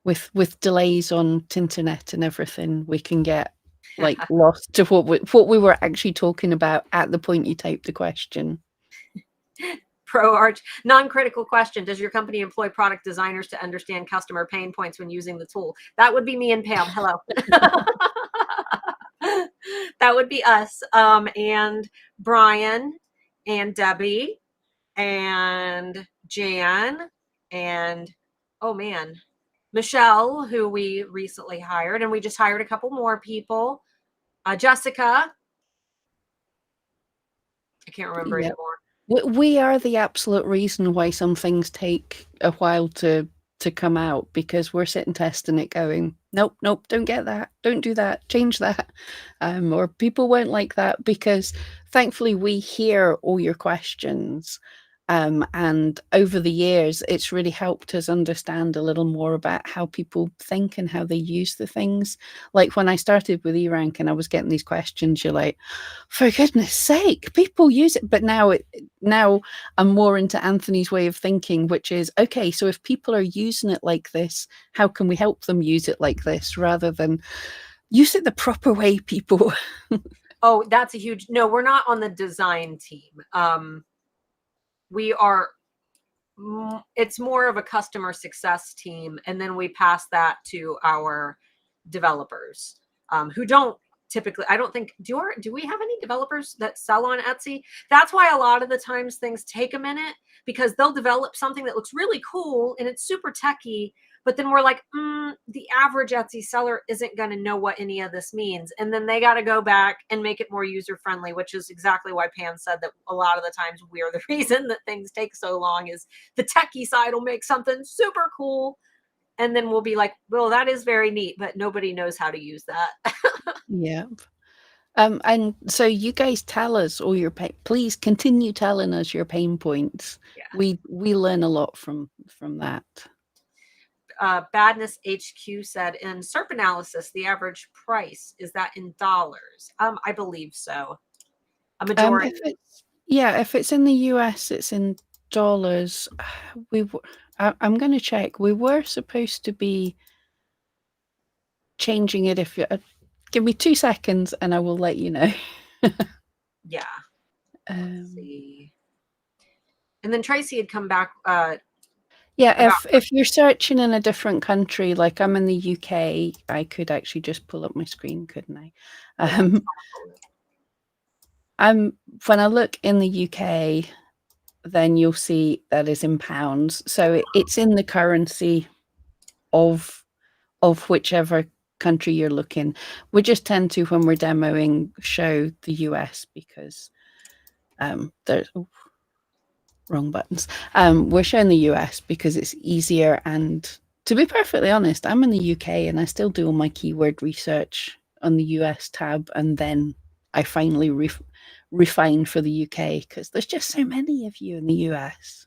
with delays on Tinternet and everything, we can get like lost to what we were actually talking about at the point you typed the question. Pro Arch, non-critical question. Does your company employ product designers to understand customer pain points when using the tool? That would be me and Pam. Hello. That would be us. And Brian and Debbie and Jan and, oh man, Michelle, who we recently hired. And we just hired a couple more people. Jessica. I can't remember Yeah. anymore. We are the absolute reason why some things take a while to come out, because we're sitting testing it going, nope, nope, don't get that, don't do that, change that. Or people won't like that, because thankfully we hear all your questions. And over the years, it's really helped us understand a little more about how people think and how they use the things. Like when I started with eRank and I was getting these questions, you're like, for goodness sake, people use it. But now I'm more into Anthony's way of thinking, which is, okay, so if people are using it like this, how can we help them use it like this, rather than use it the proper way, people. Oh, that's a huge, no, we're not on the design team. We are, it's more of a customer success team. And then we pass that to our developers, who don't typically, I don't think, do we have any developers that sell on Etsy? That's why a lot of the times things take a minute, because they'll develop something that looks really cool and it's super techy, but then we're like, the average Etsy seller isn't going to know what any of this means. And then they got to go back and make it more user friendly, which is exactly why Pam said that a lot of the times we are the reason that things take so long. Is the techie side will make something super cool, and then we'll be like, well, that is very neat, but nobody knows how to use that. Yeah. And so you guys tell us all your please continue telling us your pain points. Yeah. We learn a lot from that. Badness HQ said, in SERP analysis, the average price, is that in dollars? I believe so. A majority. If it's in the US, it's in dollars. I'm going to check. We were supposed to be changing it. If give me 2 seconds, and I will let you know. Yeah. Let's see. And then Tracy had come back. Yeah, about if you're searching in a different country, like I'm in the UK, I could actually just pull up my screen, couldn't I? let's Um, I'm when I look in the UK, then you'll see that is in pounds. So it's in the currency of whichever country you're looking. We just tend to, when we're demoing, show the US because there's wrong buttons. We're showing the US because it's easier. And to be perfectly honest, I'm in the UK and I still do all my keyword research on the US tab, and then I finally refine for the UK because there's just so many of you in the US.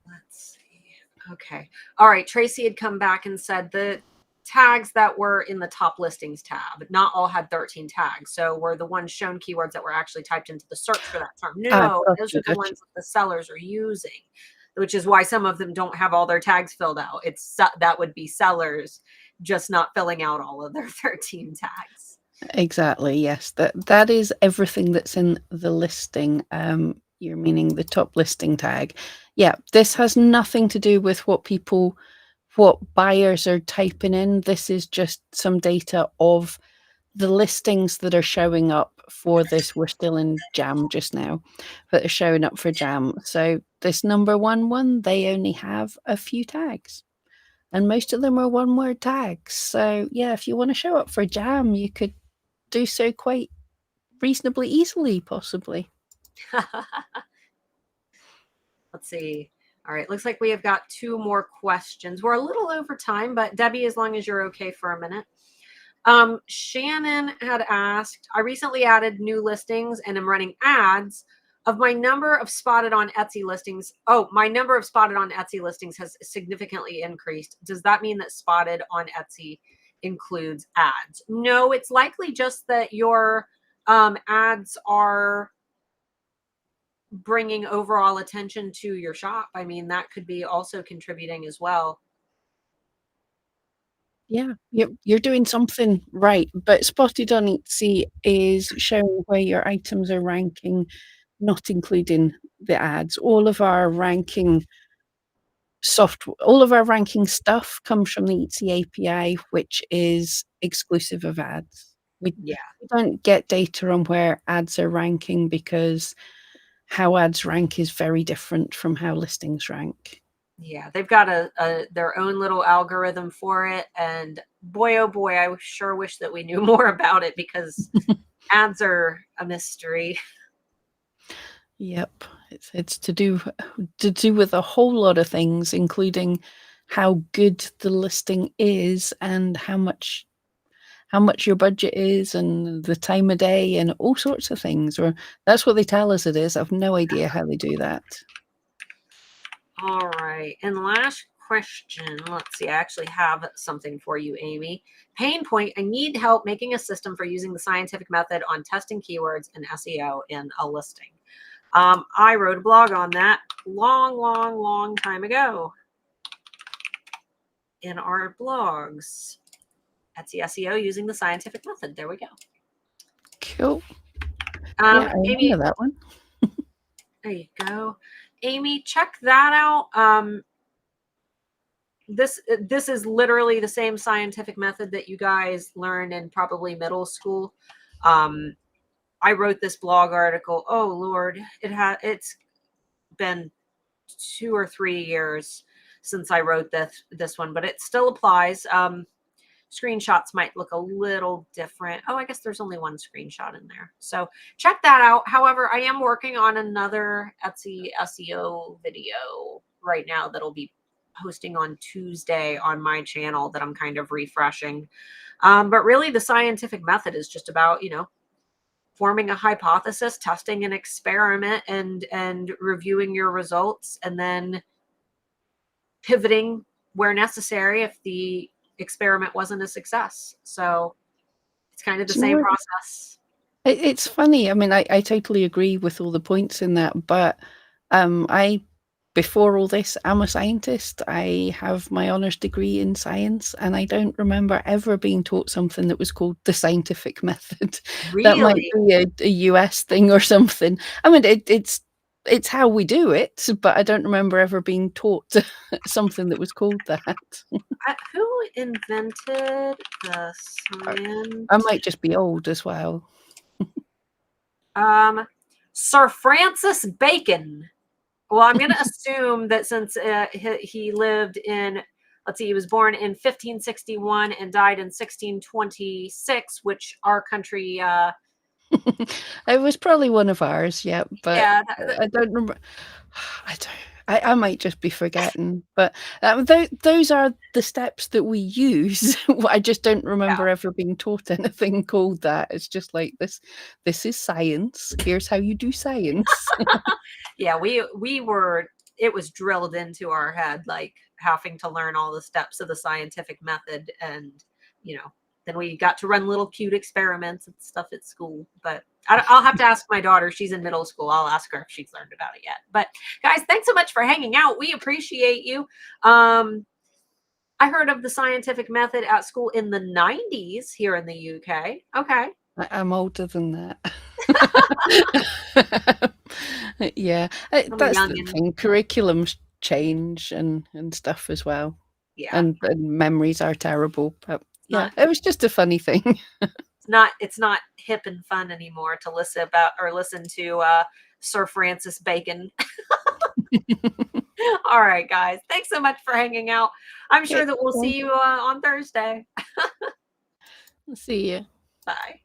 Let's see. Okay. All right. Tracy had come back and said the tags that were in the top listings tab, not all had 13 tags. So were the ones shown keywords that were actually typed into the search for that term. No, those Gotcha, are the gotcha. ones that the sellers are using, which is why some of them don't have all their tags filled out. That would be sellers just not filling out all of their 13 tags. Exactly. Yes, that is everything that's in the listing. You're meaning the top listing tag. Yeah, this has nothing to do with what buyers are typing in. This is just some data of the listings that are showing up for this. We're still in Jam just now, but they're showing up for Jam. So this number one, they only have a few tags. And most of them are one word tags. So yeah, if you want to show up for Jam, you could do so quite reasonably easily, possibly. Let's see. All right. Looks like we have got 2 more questions. We're a little over time, but Debbie, as long as you're okay for a minute. Shannon had asked, I recently added new listings and am running ads of my number of spotted on Etsy listings. Oh, my number of spotted on Etsy listings has significantly increased. Does that mean that spotted on Etsy includes ads? No, it's likely just that your ads are bringing overall attention to your shop. I mean, that could be also contributing as well. Yeah, you're doing something right. But Spotted on Etsy is showing where your items are ranking, not including the ads. All of our ranking stuff comes from the Etsy API, which is exclusive of ads. Yeah. We don't get data on where ads are ranking because how ads rank is very different from how listings rank. Yeah, they've got their own little algorithm for it, and boy, oh boy, I sure wish that we knew more about it because ads are a mystery. Yep, it's to do with a whole lot of things, including how good the listing is and how much your budget is and the time of day and all sorts of things. Or that's what they tell us it is. I've no idea how they do that. All right, and last question. Let's see. I actually have something for you, Amy. Pain point. I need help making a system for using the scientific method on testing keywords and SEO in a listing. I wrote a blog on that long time ago in our blogs. Etsy SEO using the scientific method. There we go. Cool. Yeah, I Amy, remember that one. there you go. Amy, check that out. This is literally the same scientific method that you guys learned in probably middle school. I wrote this blog article. Oh Lord, it's been 2 or 3 years since I wrote this one, but it still applies. Screenshots might look a little different. Oh, I guess there's only one screenshot in there. So check that out. However, I am working on another Etsy SEO video right now that'll be posting on Tuesday on my channel that I'm kind of refreshing. But really the scientific method is just about, forming a hypothesis, testing an experiment, and reviewing your results, and then pivoting where necessary if the experiment wasn't a success. So it's kind of the Do you know same what? process. It's funny. I mean, I totally agree with all the points in that, but I before all this, I'm a scientist. I have my honours degree in science, and I don't remember ever being taught something that was called the scientific method. That might Really? be a US thing or something. I mean, it's how we do it, but I don't remember ever being taught something that was called that. Who invented the I might just be old as well. Sir Francis Bacon. Well, I'm going to assume that since he lived in, let's see, he was born in 1561 and died in 1626, which our country, It was probably one of ours, yeah, but yeah, I don't remember. I don't. I might just be forgetting, but those are the steps that we use. I just don't yeah. remember ever being taught anything called that. It's just like this. This is science. Here's how you do science. Yeah, we were, it was drilled into our head, like having to learn all the steps of the scientific method. And, then we got to run little cute experiments and stuff at school. But I'll have to ask my daughter. She's in middle school. I'll ask her if she's learned about it yet. But guys, thanks so much for hanging out. We appreciate you. I heard of the scientific method at school in the 90s here in the UK. Okay. I'm older than that. Yeah, I'm a that's the youngin'. thing. Curriculums change and stuff as well, Yeah. and memories are terrible. But yeah, Not it was just a funny thing. it's not hip and fun anymore to listen to Sir Francis Bacon. All right, guys. Thanks so much for hanging out. I'm sure Okay, that we'll well, see you on Thursday. see you. Bye.